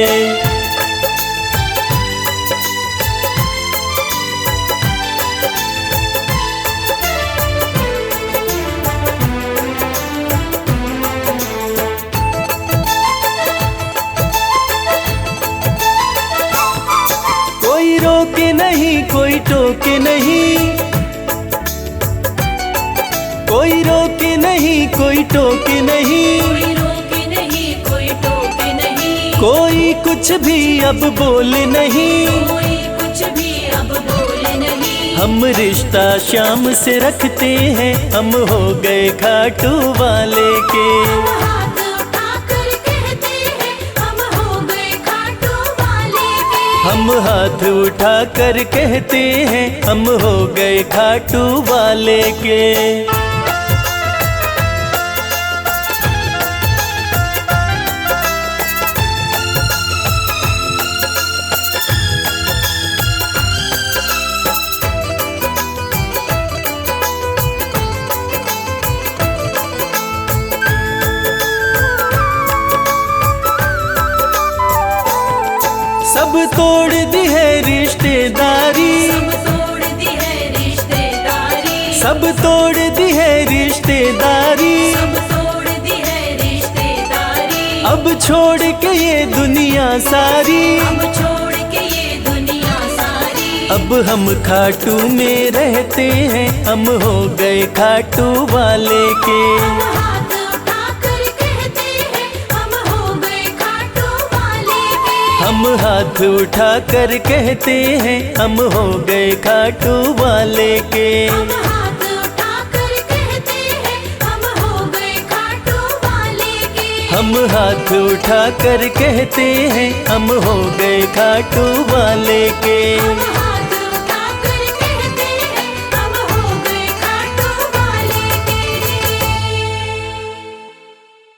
कोई रोके नहीं कोई टोके नहीं। कोई रोके नहीं कोई टोके नहीं। कोई रोके नहीं कोई टोके नहीं। कोई कुछ भी अब बोले नहीं। कोई कुछ भी अब बोले नहीं। हम रिश्ता श्याम से रखते हैं हम हो गए खाटू वाले के। हम हाथ उठाकर कहते हैं हम हो गए खाटू वाले के। हम हाथ उठा कर कहते हैं हम हो गए खाटू वाले के। सब सब तोड़ दी है रिश्तेदारी, सब तोड़ दी है रिश्तेदारी, सब तोड़ दी है रिश्तेदारी। सब तोड़ दी है रिश्तेदारी। अब छोड़ के ये दुनिया सारी, अब छोड़ के ये दुनिया सारी। अब हम खाटू में रहते हैं, हम हो गए खाटू वाले के। हम हाथ उठाकर कहते हैं, हम हो गए खाटू वाले के। हम हाथ उठाकर कहते हैं, हम हो गए खाटू वाले के। हम हाथ उठाकर कहते हैं, हम हो गए खाटू वाले के। हम हाथ उठाकर कहते हैं, हम हो गए खाटू वाले के।